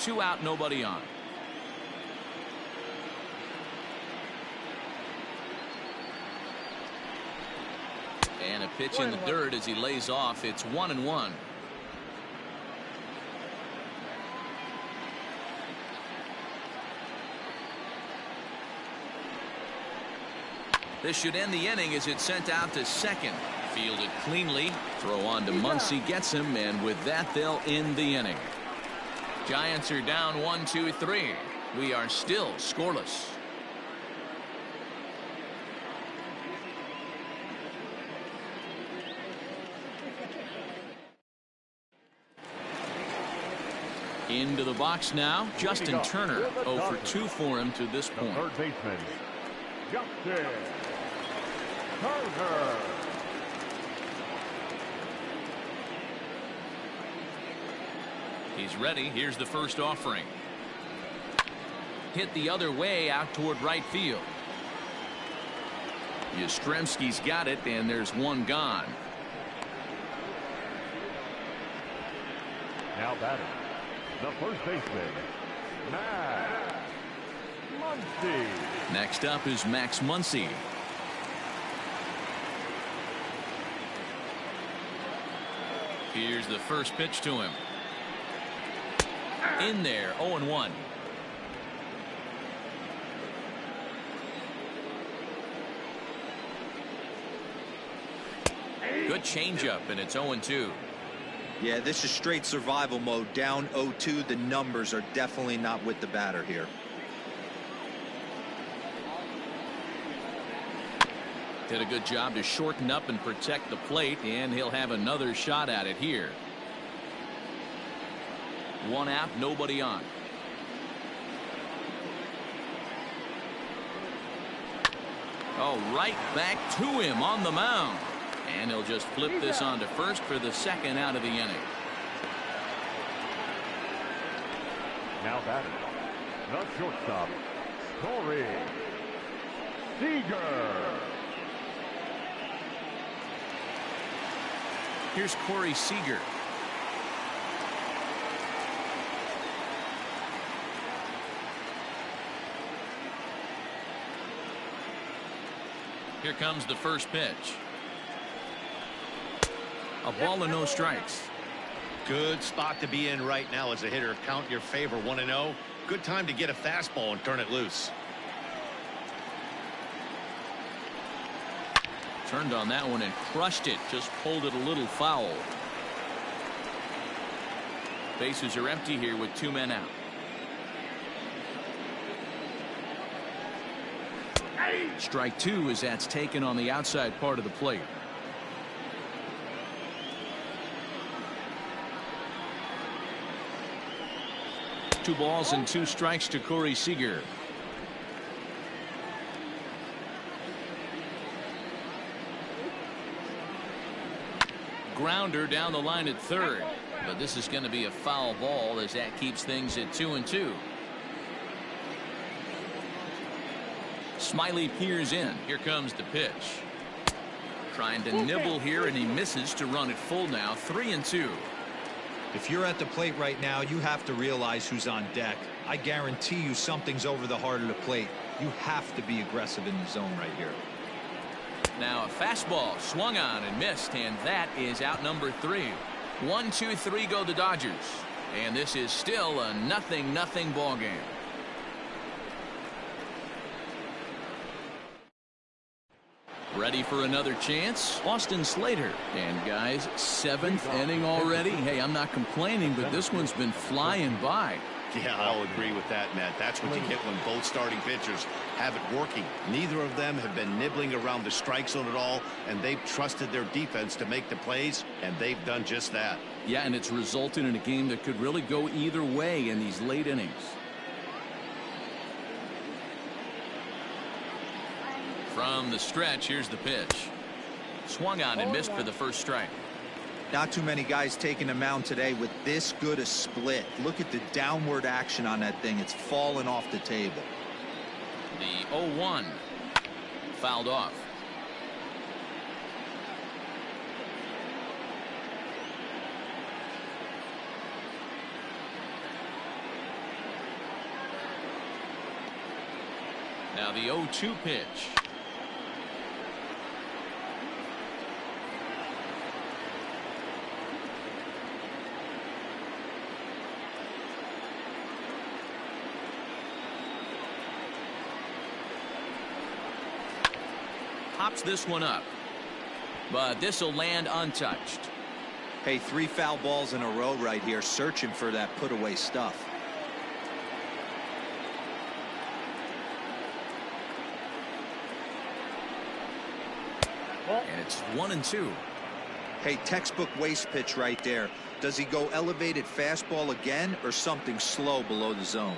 Speaker 1: Two out, nobody on. And a pitch in the dirt as he lays off. It's 1-1. This should end the inning as it's sent out to second. Fielded cleanly. Throw on to Muncy, gets him, and with that they'll end the inning. Giants are down 1-2-3. We are still scoreless. Into the box now, Justin Turner. 0 for 2 for him to this point.
Speaker 3: Third baseman, Justin Turner.
Speaker 1: He's ready. Here's the first offering. Hit the other way out toward right field. Yastrzemski's got it, and there's one gone.
Speaker 3: Now batting, the first baseman, Max Muncy.
Speaker 1: Next up is Max Muncy. Here's the first pitch to him. In there, 0-1. Good changeup, and it's 0-2.
Speaker 4: Yeah, this is straight survival mode. Down 0-2. The numbers are definitely not with the batter here.
Speaker 1: Did a good job to shorten up and protect the plate, and he'll have another shot at it here. One out, nobody on. Oh, right back to him on the mound. And he'll just flip this on to first for the second out of the inning.
Speaker 3: Now batting, the shortstop, Corey Seager.
Speaker 1: Here's Corey Seager. Here comes the first pitch. A ball and no strikes.
Speaker 2: Good spot to be in right now as a hitter. Count your favor 1-0. Good time to get a fastball and turn it loose.
Speaker 1: Turned on that one and crushed it. Just pulled it a little foul. Bases are empty here with 2 men out. Strike 2 as that's taken on the outside part of the plate. Two balls and 2 strikes to Corey Seager. Grounder down the line at third, but this is going to be a foul ball as that keeps things at 2-2. Smiley peers in. Here comes the pitch. Trying to nibble here, and he misses to run it full now. 3-2.
Speaker 4: If you're at the plate right now, you have to realize who's on deck. I guarantee you something's over the heart of the plate. You have to be aggressive in the zone right here.
Speaker 1: Now a fastball swung on and missed, and that is out number 3. 1-2-3 go the Dodgers, and this is still a 0-0 ball game. Ready for another chance? Austin Slater. And guys, 7th inning already. Hey, I'm not complaining, but this one's been flying by.
Speaker 2: Yeah, I'll agree with that, Matt. That's what you get when both starting pitchers have it working. Neither of them have been nibbling around the strike zone at all, and they've trusted their defense to make the plays, and they've done just that.
Speaker 1: Yeah, and it's resulted in a game that could really go either way in these late innings. From the stretch, here's the pitch. Swung on and missed for the first strike.
Speaker 4: Not too many guys taking the mound today with this good a split. Look at the downward action on that thing. It's fallen off the table.
Speaker 1: The 0-1 fouled off. Now the 0-2 pitch. Pops this one up, but this will land untouched.
Speaker 4: Hey, 3 foul balls in a row right here, searching for that put away stuff.
Speaker 1: And it's 1-2.
Speaker 4: Hey, textbook waste pitch right there. Does he go elevated fastball again or something slow below the zone?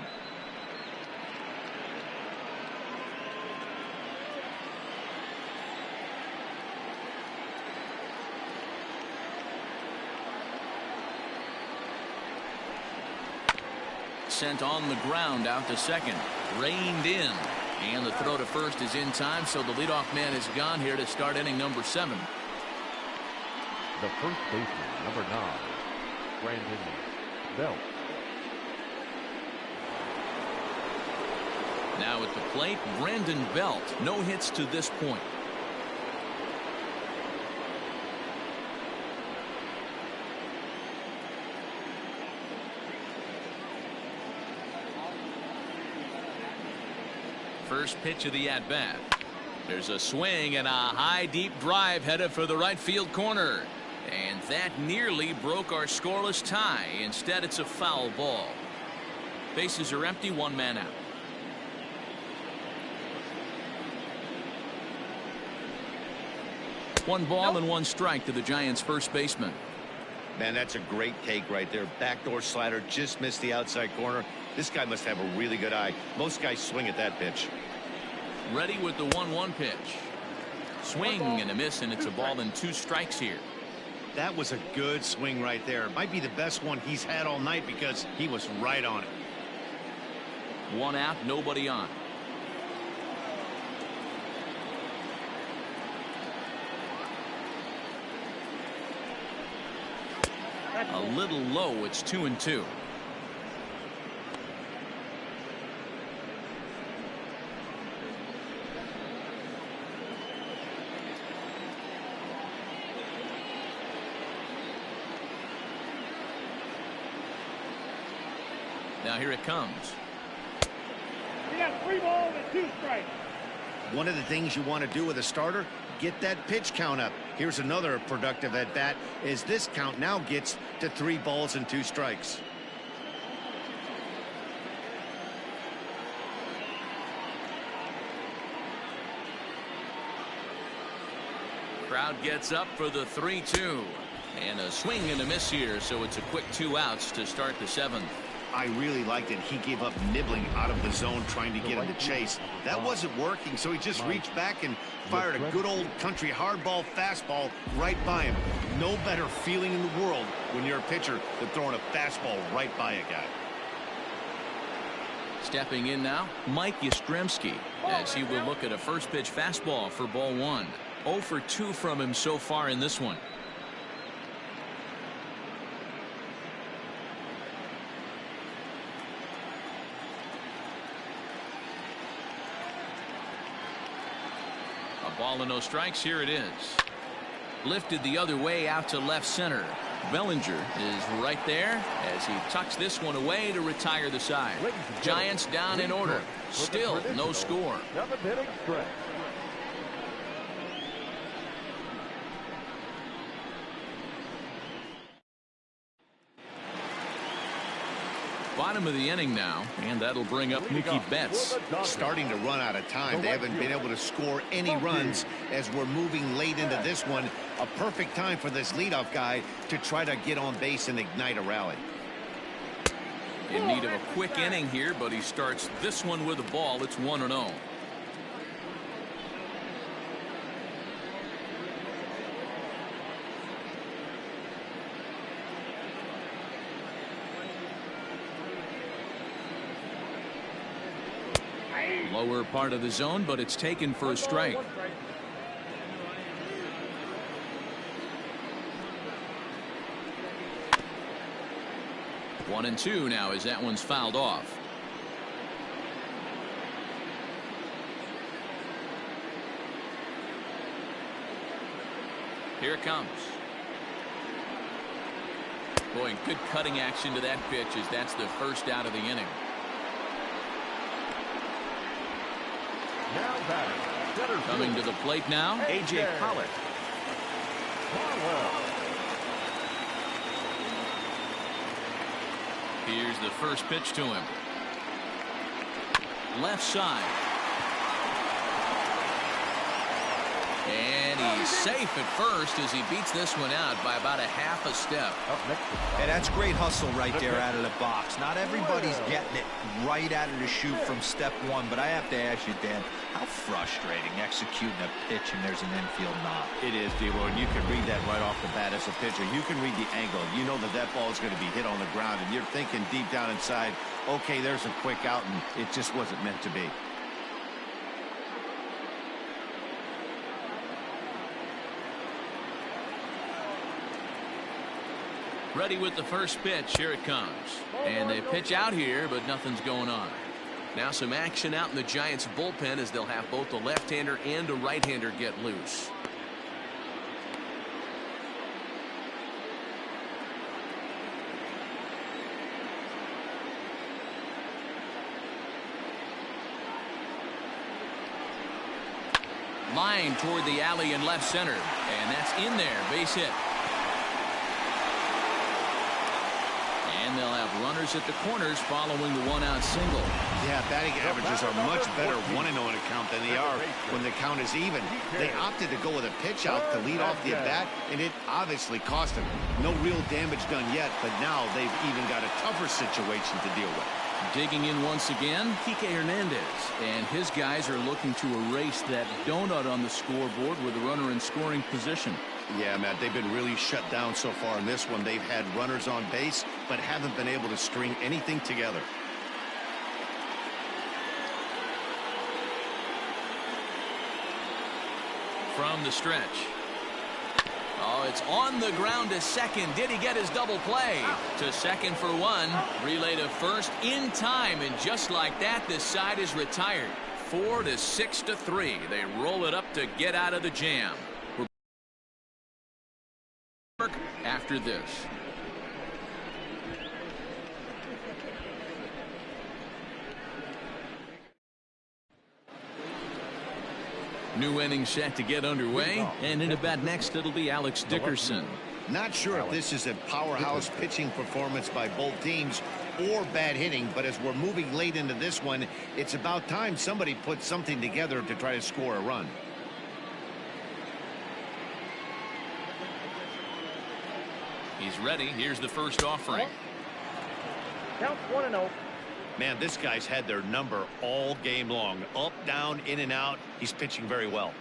Speaker 1: Sent on the ground out to second. Reined in. And the throw to first is in time, so the leadoff man is gone here to start inning number 7.
Speaker 3: The first baseman, number 9, Brandon Belt.
Speaker 1: Now at the plate, Brandon Belt. No hits to this point. First pitch of the at-bat. There's a swing and a high deep drive headed for the right field corner. And that nearly broke our scoreless tie. Instead, it's a foul ball. Bases are empty, 1 man out. One ball and one strike to the Giants' first baseman.
Speaker 2: Man, that's a great take right there. Backdoor slider, just missed the outside corner. This guy must have a really good eye. Most guys swing at that pitch.
Speaker 1: Ready with the 1-1 pitch. Swing and a miss, and it's a ball and 2 strikes here.
Speaker 2: That was a good swing right there. Might be the best one he's had all night because he was right on it.
Speaker 1: 1 out, nobody on. A little low, it's 2-2. Now here it comes.
Speaker 5: We got 3 balls and 2 strikes.
Speaker 2: One of the things you want to do with a starter, get that pitch count up. Here's another productive at bat as this count now gets to 3 balls and 2 strikes.
Speaker 1: Crowd gets up for the 3-2. And a swing and a miss here, so it's a quick 2 outs to start the 7th.
Speaker 2: I really liked it. He gave up nibbling out of the zone trying to get him to chase. That wasn't working, so he just reached back and fired a good old country hardball fastball right by him. No better feeling in the world when you're a pitcher than throwing a fastball right by a guy.
Speaker 1: Stepping in now, Mike Yastrzemski, as he will look at a first pitch fastball for ball 1. 0 for 2 from him so far in this one. Ball and no strikes. Here it is. Lifted the other way out to left center. Bellinger is right there as he tucks this one away to retire the side. Giants down in order. Still no score.
Speaker 3: 7th inning stretch.
Speaker 1: Bottom of the inning now, and that'll bring up Mookie Betts.
Speaker 2: Starting to run out of time. They haven't been able to score any runs as we're moving late into this one. A perfect time for this leadoff guy to try to get on base and ignite a rally.
Speaker 1: In need of a quick inning here, but he starts this one with a ball. It's 1-0. Lower part of the zone, but it's taken for a strike. One and 2 now as that one's fouled off. Here it comes. Boy, good cutting action to that pitch as that's the first out of the inning.
Speaker 3: Now batting,
Speaker 1: Coming to the plate now, A.J. Pollock. Here's the first pitch to him. Left side. And he's safe at first as he beats this one out by about a half a step.
Speaker 4: Hey, that's great hustle right there out of the box. Not everybody's getting it right out of the chute from step 1, but I have to ask you, Dan, how frustrating executing a pitch and there's an infield knock.
Speaker 2: It is, D-Lo, and you can read that right off the bat as a pitcher. You can read the angle. You know that that ball is going to be hit on the ground, and you're thinking deep down inside, okay, there's a quick out, and it just wasn't meant to be.
Speaker 1: Ready with the first pitch. Here it comes. And they pitch out here, but nothing's going on. Now some action out in the Giants bullpen as they'll have both a left-hander and a right-hander get loose. Line toward the alley in left center. And that's in there. Base hit. And And they'll have runners at the corners following the one-out single.
Speaker 2: Yeah, batting averages are much better 1-0 in a count than they are when the count is even. They opted to go with a pitch out to lead off the at-bat, and it obviously cost them. No real damage done yet, but now they've even got a tougher situation to deal with.
Speaker 1: Digging in once again, Kike Hernandez. And his guys are looking to erase that donut on the scoreboard with a runner in scoring position.
Speaker 2: Yeah, Matt, they've been really shut down so far in this one. They've had runners on base, but haven't been able to string anything together.
Speaker 1: From the stretch. Oh, it's on the ground to second. Did he get his double play? To second for one. Relay to first in time. And just like that, this side is retired. 4 to 6 to 3. They roll it up to get out of the jam. After this. New inning set to get underway, and in at bat next it'll be Alex Dickerson.
Speaker 2: Not sure if this is a powerhouse pitching performance by both teams or bad hitting, but as we're moving late into this one, it's about time somebody put something together to try to score a run.
Speaker 1: He's ready. Here's the first offering.
Speaker 5: Count 1-0.
Speaker 2: Man, this guy's had their number all game long. Up, down, in and out. He's pitching very well.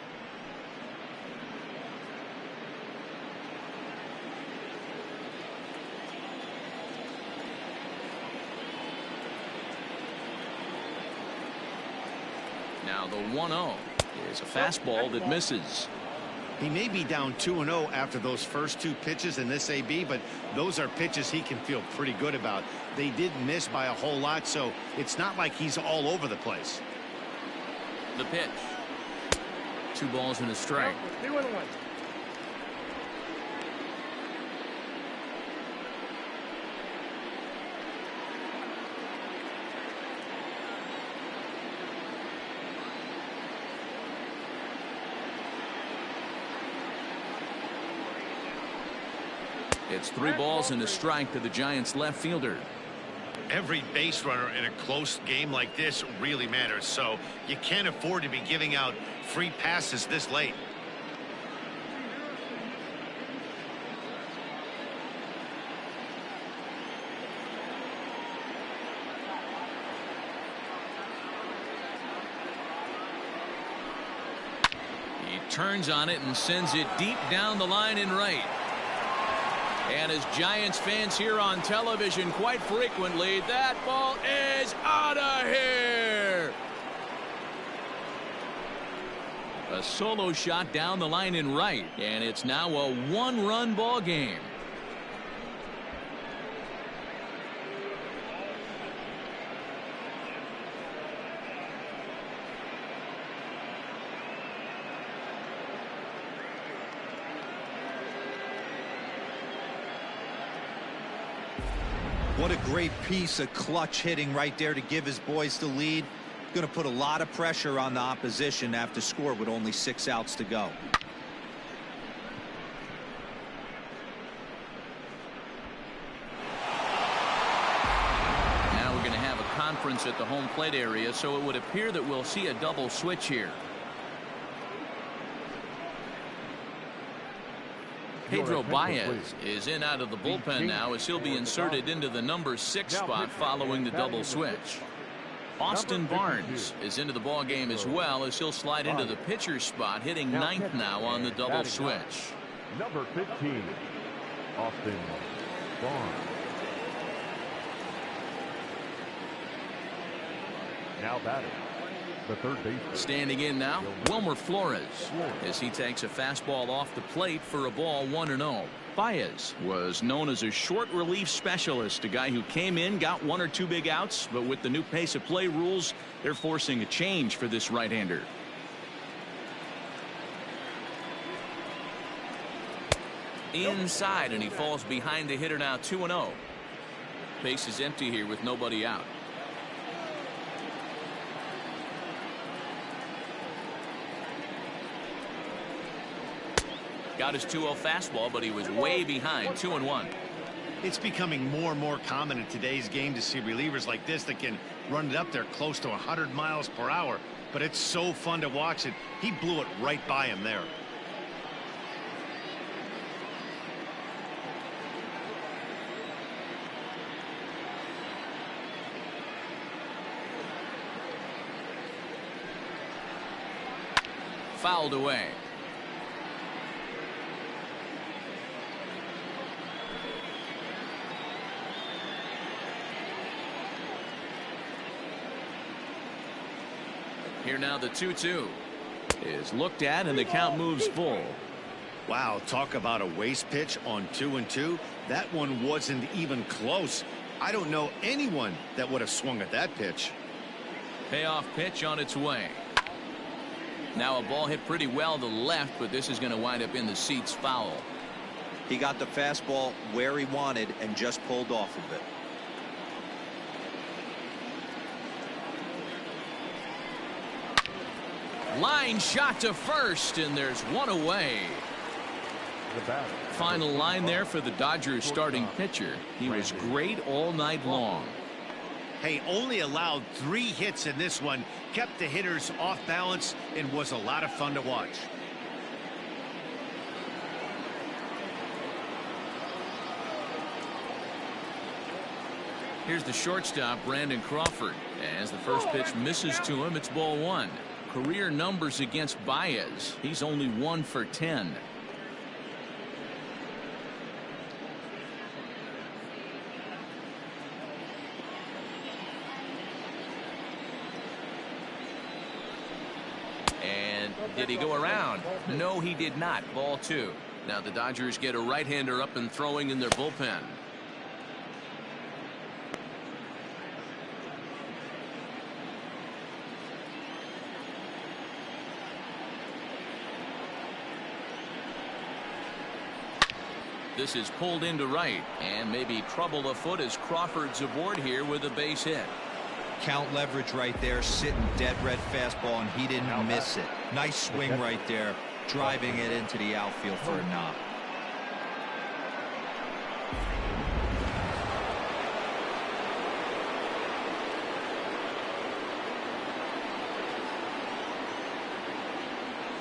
Speaker 1: Now the 1-0 is a fastball that misses.
Speaker 2: He may be down 2-0 after those first two pitches in this AB, but those are pitches he can feel pretty good about. They did miss by a whole lot, so it's not like he's all over the place.
Speaker 1: The pitch. 2 balls and a strike.
Speaker 5: 2-1.
Speaker 1: It's 3 balls and a strike to the Giants left fielder.
Speaker 2: Every base runner in a close game like this really matters, so you can't afford to be giving out free passes this late.
Speaker 1: He turns on it and sends it deep down the line in right. And as Giants fans hear on television quite frequently, that ball is out of here. A solo shot down the line in right, and it's now a 1-run ball game.
Speaker 4: What a great piece of clutch hitting right there to give his boys the lead. Going to put a lot of pressure on the opposition to have to score with only 6 outs to go.
Speaker 1: Now we're going to have a conference at the home plate area, so it would appear that we'll see a double switch here. Pedro Baez is in out of the bullpen now as he'll be inserted into the number 6 spot following the double switch. Austin Barnes is into the ball game as well as he'll slide into the pitcher spot, hitting 9th now on the double switch.
Speaker 3: Number 15, Austin Barnes. Now batting, the third baseman.
Speaker 1: Standing in now, Wilmer Flores, as he takes a fastball off the plate for a ball 1-0. Baez was known as a short relief specialist, a guy who came in, got 1 or 2 big outs, but with the new pace of play rules, they're forcing a change for this right-hander. Inside, and he falls behind the hitter now, 2-0. Base is empty here with nobody out. Got his 2-0 fastball, but he was way behind. 2-1.
Speaker 2: It's becoming more and more common in today's game to see relievers like this that can run it up there close to 100 miles per hour. But it's so fun to watch it. He blew it right by him there.
Speaker 1: Fouled away. Here now the 2-2 is looked at and the count moves full.
Speaker 2: Wow, talk about a waste pitch on 2-2. That one wasn't even close. I don't know anyone that would have swung at that pitch.
Speaker 1: Payoff pitch on its way. Now a ball hit pretty well to left, but this is going to wind up in the seats foul.
Speaker 4: He got the fastball where he wanted and just pulled off of it.
Speaker 1: Line shot to first, and there's one away. Final line there for the Dodgers starting pitcher. He was great all night long.
Speaker 2: Hey, only allowed 3 hits in this one, kept the hitters off balance, and was a lot of fun to watch.
Speaker 1: Here's the shortstop, Brandon Crawford. As the first pitch misses to him, it's ball 1. Career numbers against Baez. He's only 1 for 10. And did he go around? No, he did not. Ball 2. Now the Dodgers get a right-hander up and throwing in their bullpen. This is pulled into right, and maybe trouble afoot as Crawford's aboard here with a base hit.
Speaker 4: Count leverage right there, sitting dead red fastball, and he didn't miss it. Nice swing right there, driving it into the outfield for a knock.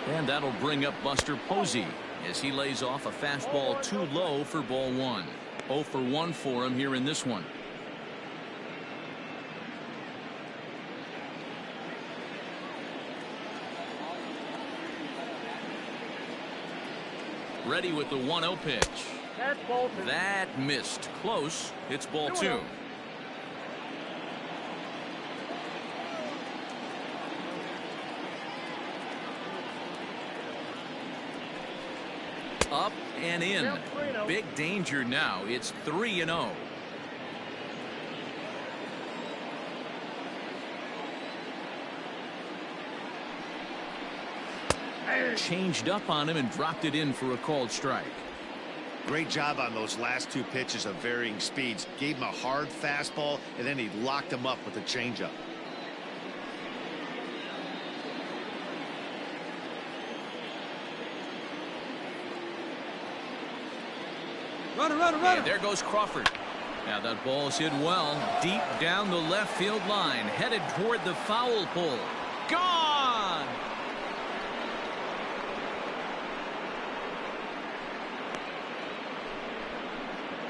Speaker 1: And that'll bring up Buster Posey as he lays off a fastball too low for ball 1. 0 for 1 for him here in this one. Ready with the 1-0 pitch. That missed. Close. It's ball 2. Up and in. Big danger now. It's 3-0. Changed up on him and dropped it in for a called strike.
Speaker 2: Great job on those last 2 pitches of varying speeds. Gave him a hard fastball, and then he locked him up with a changeup.
Speaker 1: Runner. And there goes Crawford. Now that ball is hit well deep down the left field line, headed toward the foul pole. Gone.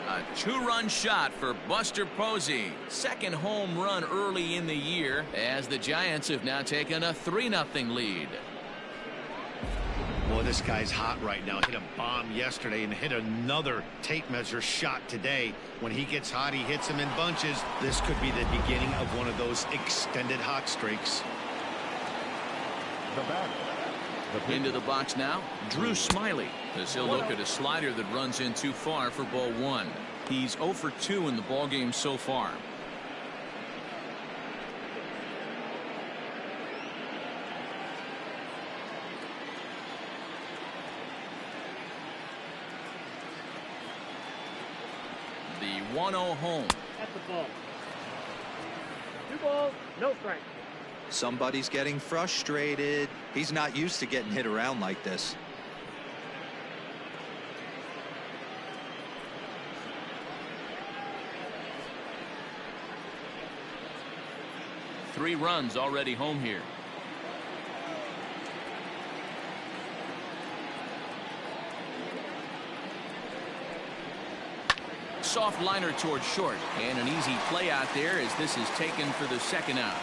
Speaker 1: A 2-run shot for Buster Posey. Second home run early in the year as the Giants have now taken a 3-0 lead.
Speaker 2: Boy, this guy's hot right now. Hit a bomb yesterday and hit another tape measure shot today. When he gets hot, he hits them in bunches. This could be the beginning of one of those extended hot streaks.
Speaker 1: Into the box now, Drew Smyly, as he'll look at a slider that runs in too far for ball 1. He's 0 for 2 in the ballgame so far. The 1-0 home.
Speaker 5: At the ball. 2 balls, no strike.
Speaker 4: Somebody's getting frustrated. He's not used to getting hit around like this.
Speaker 1: 3 runs already home here. Soft liner towards short, and an easy play out there as this is taken for the 2nd out.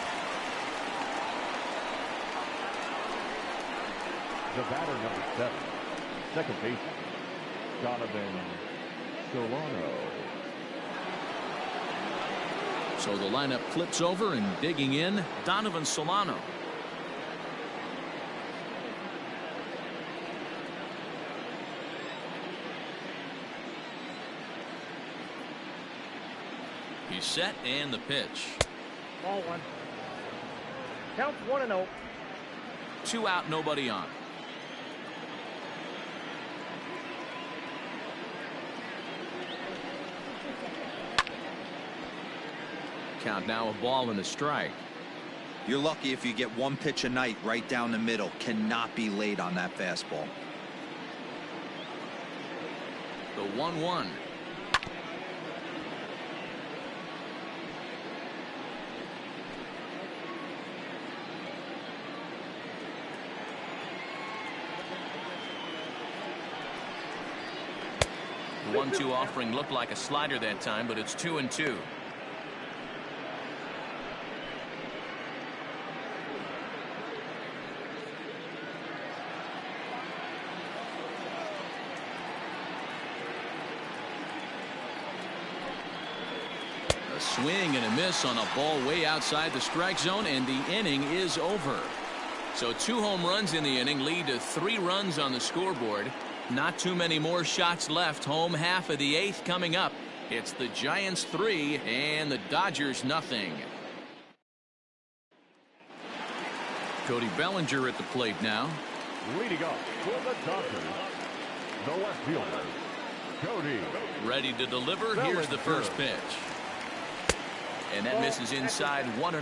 Speaker 3: The batter, number 7, second baseman, Donovan Solano.
Speaker 1: So the lineup flips over, and digging in, Donovan Solano. He's set, and the pitch.
Speaker 5: Ball 1. Count 1-0.
Speaker 1: 2 out, nobody on. Count now a ball and a strike.
Speaker 4: You're lucky if you get 1 pitch a night right down the middle. Cannot be late on that fastball.
Speaker 1: The 1-1. The 1-2 offering looked like a slider that time, but it's 2-2. Swing and a miss on a ball way outside the strike zone, and the inning is over. So 2 home runs in the inning lead to 3 runs on the scoreboard. Not too many more shots left. Home half of the 8th coming up. It's the Giants 3 and the Dodgers nothing. Cody Bellinger at the plate now.
Speaker 3: Leading off for the Dodgers, the left fielder, Cody.
Speaker 1: Ready to deliver. Here's the first pitch. And that misses inside 1-0.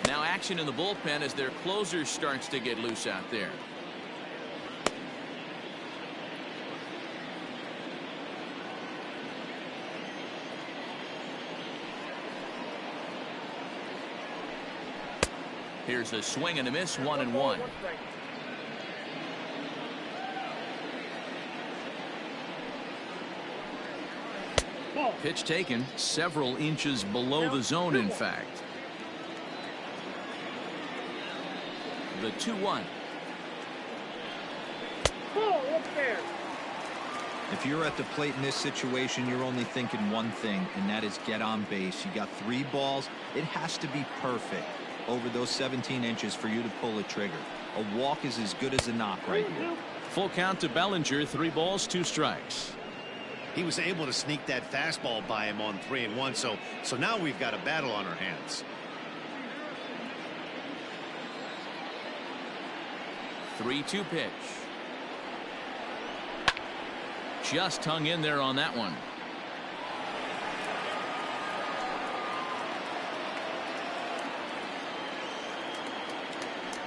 Speaker 1: Now action in the bullpen as their closer starts to get loose out there. Here's a swing and a miss, 1-1. Pitch taken several inches below the zone, in fact. The 2-1.
Speaker 4: If you're at the plate in this situation, you're only thinking one thing, and that is get on base. You got 3 balls. It has to be perfect over those 17 inches for you to pull a trigger. A walk is as good as a knock right here.
Speaker 1: Full count to Bellinger, 3 balls, 2 strikes.
Speaker 2: He was able to sneak that fastball by him on 3-1. So now we've got a battle on our hands.
Speaker 1: 3-2 pitch. Just hung in there on that one.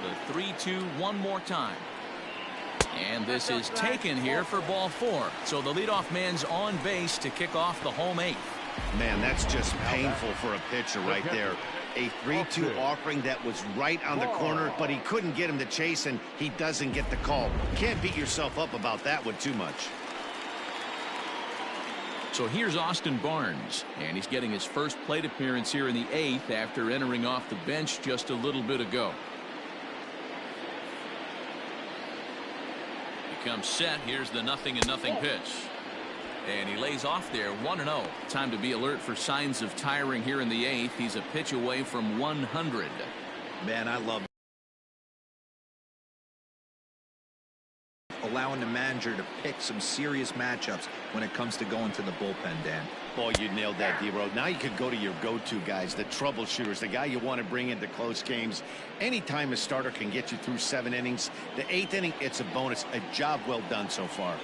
Speaker 1: The 3-2 one more time. And this is taken here for ball 4. So the leadoff man's on base to kick off the home 8th.
Speaker 2: Man, that's just painful for a pitcher right there. A 3-2 offering that was right on the corner, but he couldn't get him to chase, and he doesn't get the call. Can't beat yourself up about that one too much.
Speaker 1: So here's Austin Barnes, and he's getting his first plate appearance here in the 8th after entering off the bench just a little bit ago. Comes set. Here's the 0-0 pitch, and he lays off there. 1-0. Time to be alert for signs of tiring here in the 8th. He's a pitch away from 100.
Speaker 4: Man, I love allowing the manager to pick some serious matchups when it comes to going to the bullpen, Dan.
Speaker 2: Boy, you nailed that, D-Road. Now you could go to your go-to guys, the troubleshooters, the guy you want to bring into close games. Anytime a starter can get you through 7 innings, the 8th inning, it's a bonus. A job well done so far.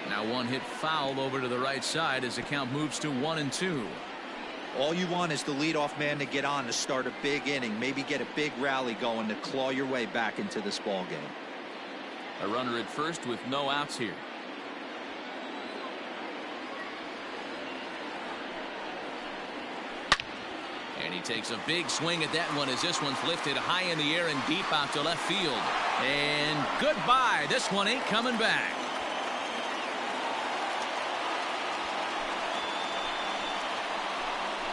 Speaker 1: Now one hit foul over to the right side as the count moves to 1-2.
Speaker 4: All you want is the leadoff man to get on to start a big inning, maybe get a big rally going to claw your way back into this ball game.
Speaker 1: A runner at first with no outs here. And he takes a big swing at that one as this one's lifted high in the air and deep out to left field. And goodbye. This one ain't coming back.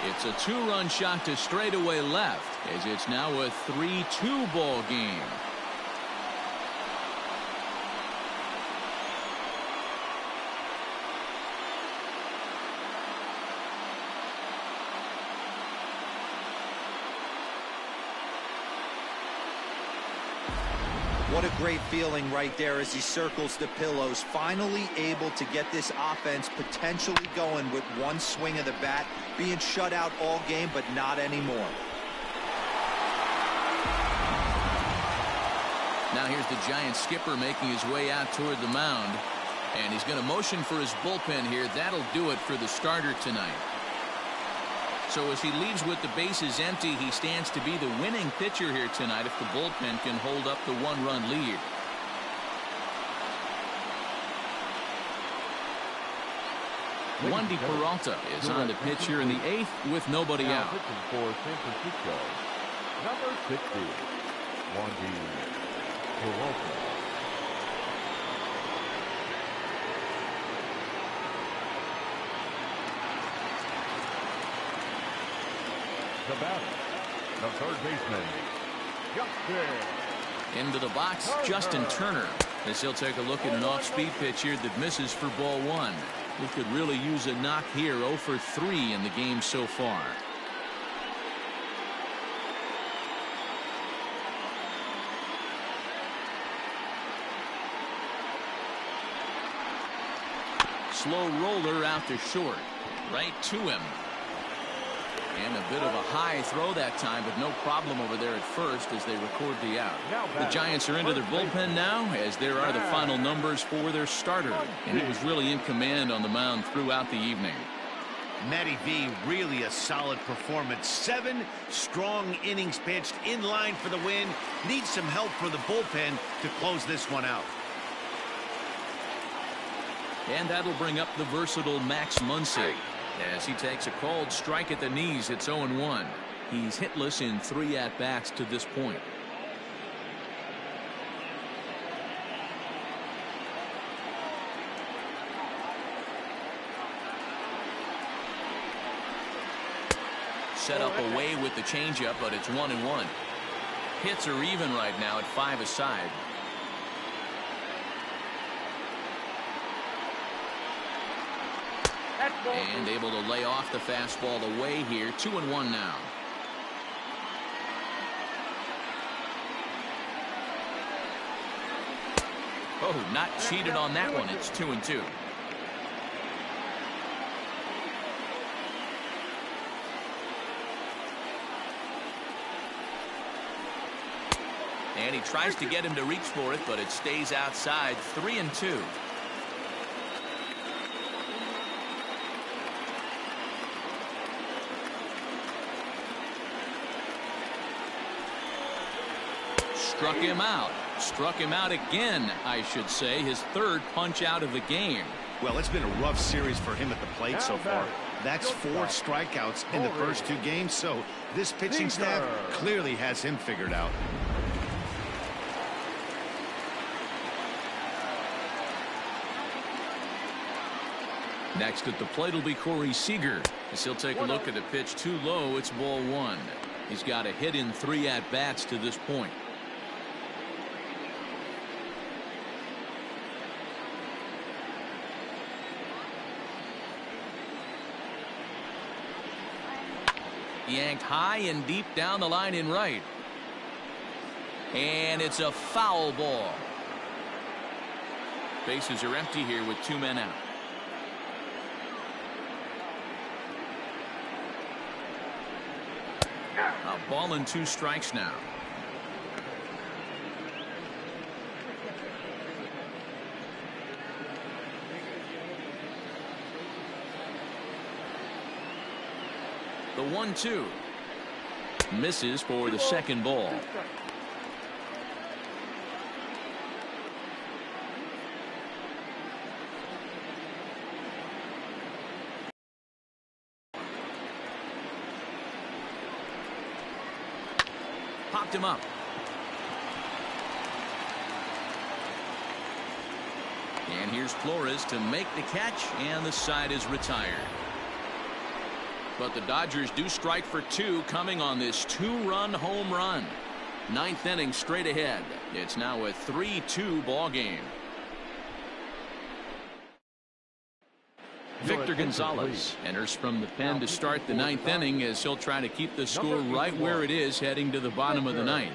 Speaker 1: It's a 2-run shot to straightaway left as it's now a 3-2 ball game.
Speaker 4: What a great feeling right there as he circles the pillows, finally able to get this offense potentially going with one swing of the bat, being shut out all game, but not anymore.
Speaker 1: Now here's the Giants skipper making his way out toward the mound, and he's going to motion for his bullpen here. That'll do it for the starter tonight. So as he leaves with the bases empty, he stands to be the winning pitcher here tonight if the bullpen can hold up the 1-run lead. Wandy Peralta is on the pitch here in the 8th with nobody out.
Speaker 3: Pitching for San Francisco, number 60, Wandy Peralta. The batter, the third baseman, Justin.
Speaker 1: Into the box, Justin Turner, as he'll take a look at an off-speed pitch here that misses for ball 1. He could really use a knock here. 0 for 3 in the game so far. Slow roller out to short, right to him. And a bit of a high throw that time, but no problem over there at first as they record the out. The Giants are into their bullpen now, as there are the final numbers for their starter. And he was really in command on the mound throughout the evening.
Speaker 2: Matty V, really a solid performance. 7 strong innings pitched, in line for the win. Needs some help for the bullpen to close this one out.
Speaker 1: And that'll bring up the versatile Max Muncy. As he takes a called strike at the knees, it's 0-1. He's hitless in 3 at-bats to this point. Set up away with the changeup, but it's 1-1. Hits are even right now at 5 aside. And able to lay off the fastball away here. 2-1 now. Oh, not cheated on that one. It's 2-2. And he tries to get him to reach for it, but it stays outside. 3-2. Struck him out. Struck him out again, I should say. His 3rd punch out of the game.
Speaker 2: Well, it's been a rough series for him at the plate so far. That's 4 strikeouts in the first 2 games, so this pitching staff clearly has him figured out.
Speaker 1: Next at the plate will be Corey Seager. As he'll take a look at a pitch too low, it's ball 1. He's got a hit in 3 at-bats to this point. Yanked high and deep down the line in right. And it's a foul ball. Bases are empty here with 2 men out. A ball and 2 strikes now. The 1-2 misses for the 2nd ball. popped him up. And here's Flores to make the catch, and the side is retired. But the Dodgers do strike for 2 coming on this 2-run home run. 9th inning straight ahead. It's now a 3-2 ball game. Victor Gonzalez enters from the pen to start the 9th inning as he'll try to keep the score right where it is heading to the bottom of the 9th.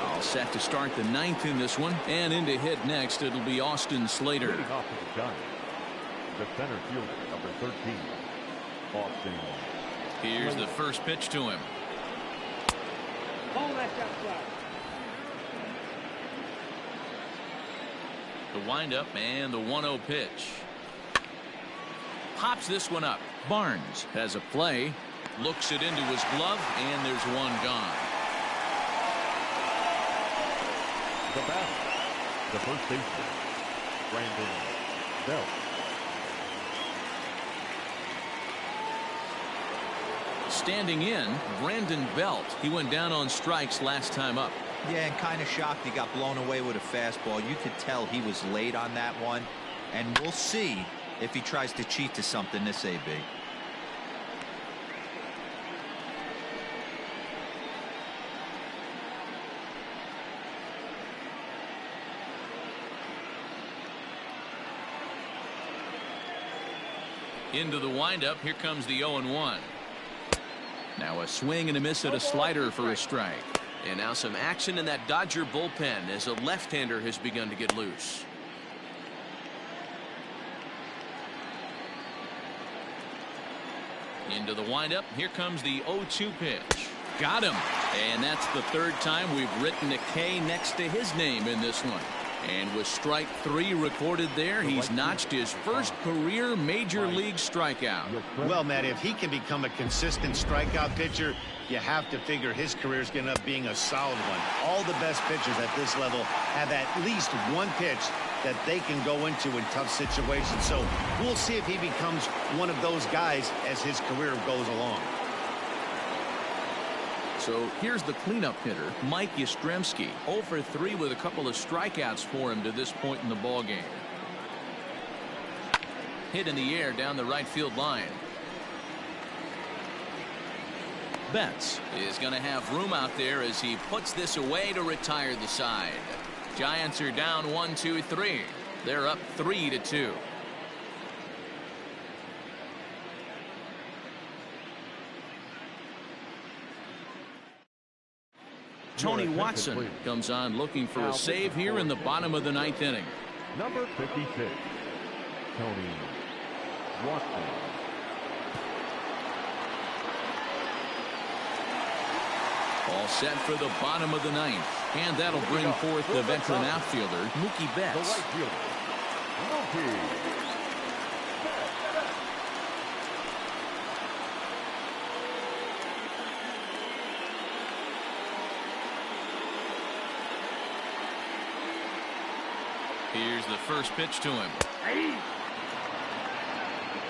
Speaker 1: All set to start the 9th in this one, and in to hit next it'll be Austin Slater.
Speaker 3: The center fielder, number 13, Austin.
Speaker 1: Here's the first pitch to him. The windup and the 1-0 pitch. Pops this one up. Barnes has a play. Looks it into his glove, and there's one gone.
Speaker 3: The batter, the first baseman, Brandon Belt.
Speaker 1: Standing in, Brandon Belt. He went down on strikes last time up.
Speaker 4: Yeah, and kind of shocked he got blown away with a fastball. You could tell he was late on that one. And we'll see if he tries to cheat to something this AB.
Speaker 1: Into the windup. Here comes the 0-1. Now a swing and a miss at a slider for a strike. And now some action in that Dodger bullpen as a left-hander has begun to get loose. Into the windup. Here comes the 0-2 pitch. Got him. And that's the 3rd time we've written a K next to his name in this one. And with strike 3 recorded there, he's notched his first career major league strikeout.
Speaker 2: Well, Matt, if he can become a consistent strikeout pitcher, you have to figure his career is going to end up being a solid one. All the best pitchers at this level have at least one pitch that they can go into in tough situations. So we'll see if he becomes one of those guys as his career goes along.
Speaker 1: So here's the cleanup hitter, Mike Yastrzemski, 0 for 3 with a couple of strikeouts for him to this point in the ball game. Hit in the air down the right field line. Betts is going to have room out there as he puts this away to retire the side. Giants are down 1-2-3. They're up 3-2. Tony Watson comes on looking for a save here in the bottom of the 9th inning.
Speaker 3: Number 56, Tony Watson.
Speaker 1: All set for the bottom of the 9th. And that'll bring forth the veteran outfielder, Mookie
Speaker 3: The
Speaker 1: Betts.
Speaker 3: right fielder, Mookie.
Speaker 1: Here's the first pitch to him.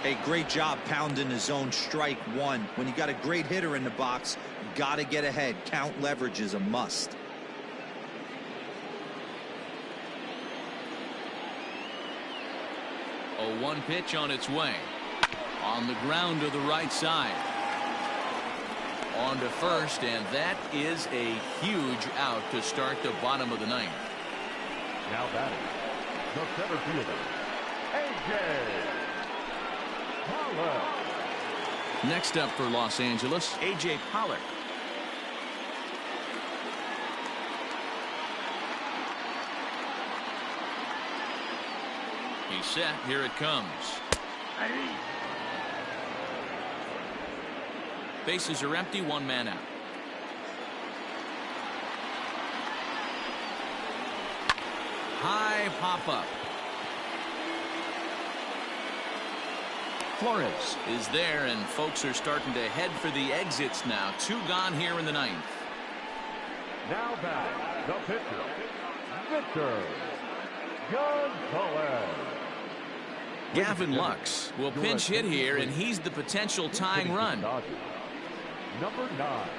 Speaker 4: A great job pounding his own strike 1. When you got a great hitter in the box, got to get ahead. Count leverage is a must.
Speaker 1: A 1 pitch on its way. On the ground to the right side. On to first, and that is a huge out to start the bottom of the 9th.
Speaker 3: Now batting, the center fielder, A.J. Pollock.
Speaker 1: Next up for Los Angeles, A.J. Pollock. He's set. Here it comes. Bases are empty. 1 man out. High pop up. Flores is there, and folks are starting to head for the exits now. 2 gone here in the 9th.
Speaker 3: Now back, the pitcher, Victor Gonzalez.
Speaker 1: Gavin Lux will pinch hit here, and he's the potential tying run.
Speaker 3: Number 9.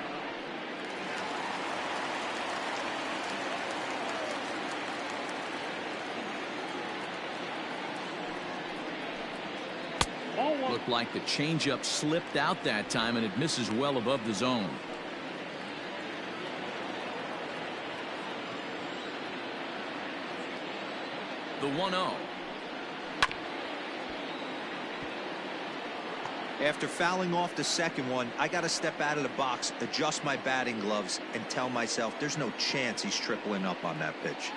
Speaker 1: Looked like the changeup slipped out that time, and it misses well above the zone. The 1-0.
Speaker 4: After fouling off the second one, I got to step out of the box, adjust my batting gloves, and tell myself there's no chance he's tripling up on that pitch.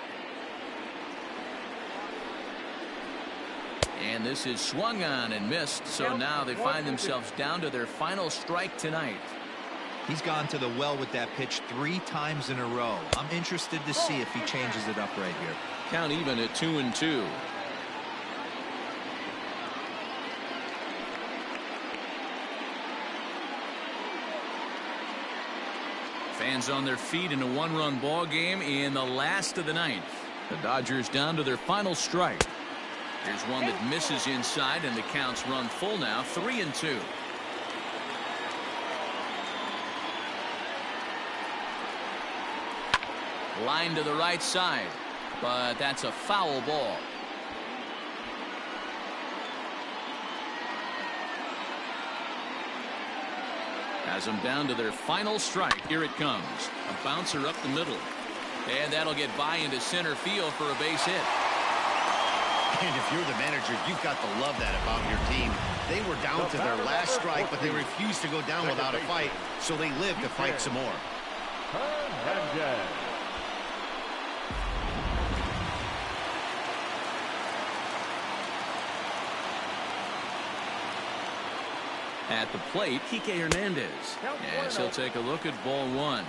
Speaker 1: And this is swung on and missed, so now they find themselves down to their final strike tonight.
Speaker 4: He's gone to the well with that pitch 3 times in a row. I'm interested to see if he changes it up right here.
Speaker 1: Count even at 2-2. Fans on their feet in a 1-run ball game in the last of the 9th. The Dodgers down to their final strike. Here's one that misses inside, and the count's run full now, 3-2. Line to the right side, but that's a foul ball. Has them down to their final strike. Here it comes. A bouncer up the middle. And that'll get by into center field for a base hit.
Speaker 2: And if you're the manager, you've got to love that about your team. They were down to their last strike, but they refused to go down without a fight, so they lived to fight some more.
Speaker 3: Hernandez.
Speaker 1: At the plate, Kike Hernandez. Yes, he'll take a look at ball 1.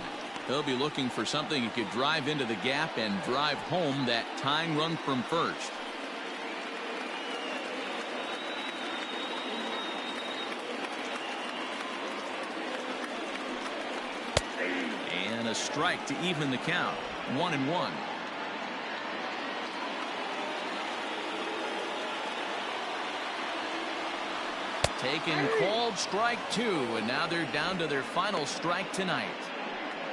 Speaker 1: He'll be looking for something he could drive into the gap and drive home that tying run from first. And a strike to even the count. 1-1. Taken, called strike 2, and now they're down to their final strike tonight.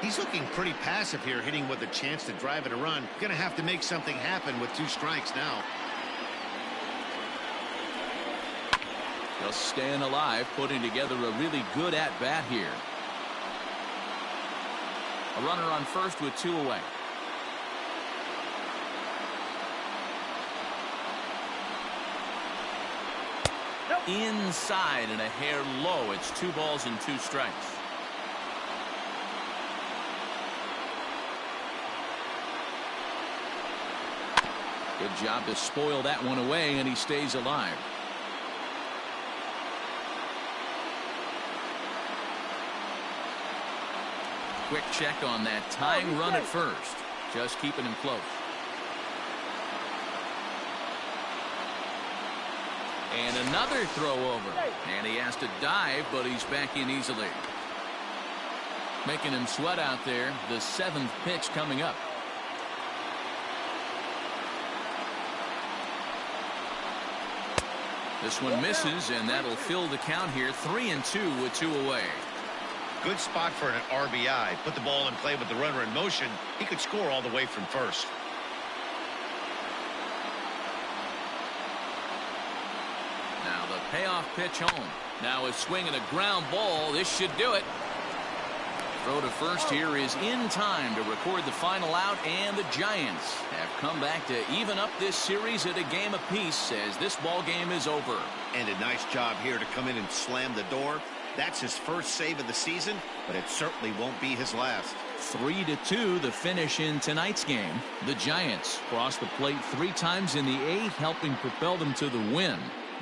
Speaker 2: He's looking pretty passive here, hitting with a chance to drive it a run. Going to have to make something happen with 2 strikes now.
Speaker 1: Just staying alive, putting together a really good at-bat here. A runner on first with 2 away. Inside and a hair low. It's 2 balls and 2 strikes. Good job to spoil that one away, and he stays alive. Quick check on that tying run at first. Just keeping him close. And another throw over. And he has to dive, but he's back in easily. Making him sweat out there. The 7th pitch coming up. This one misses, and that'll fill the count here. 3-2 with 2 away.
Speaker 2: Good spot for an RBI. Put the ball in play with the runner in motion. He could score all the way from first.
Speaker 1: Now the payoff pitch home. Now a swing and a ground ball. This should do it. Throw to first here is in time to record the final out, and the Giants have come back to even up this series at a game apiece as this ball game is over.
Speaker 2: And a nice job here to come in and slam the door. That's his first save of the season, but it certainly won't be his last.
Speaker 1: 3-2 the finish in tonight's game. The Giants crossed the plate 3 times in the 8th, helping propel them to the win.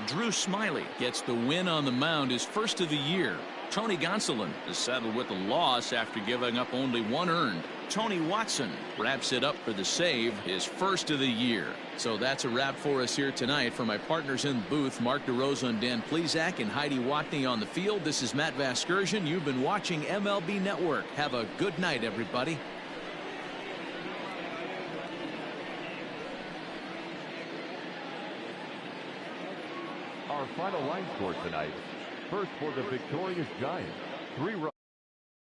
Speaker 1: Drew Smyly gets the win on the mound, his first of the year. Tony Gonsolin is settled with a loss after giving up only 1 earned. Tony Watson wraps it up for the save, his first of the year. So that's a wrap for us here tonight. For my partners in the booth, Mark DeRosa and Dan Plesac, and Heidi Watney on the field, this is Matt Vasgersian. You've been watching MLB Network. Have a good night, everybody.
Speaker 3: Our final line score tonight. First for the victorious Giants, 3 runs.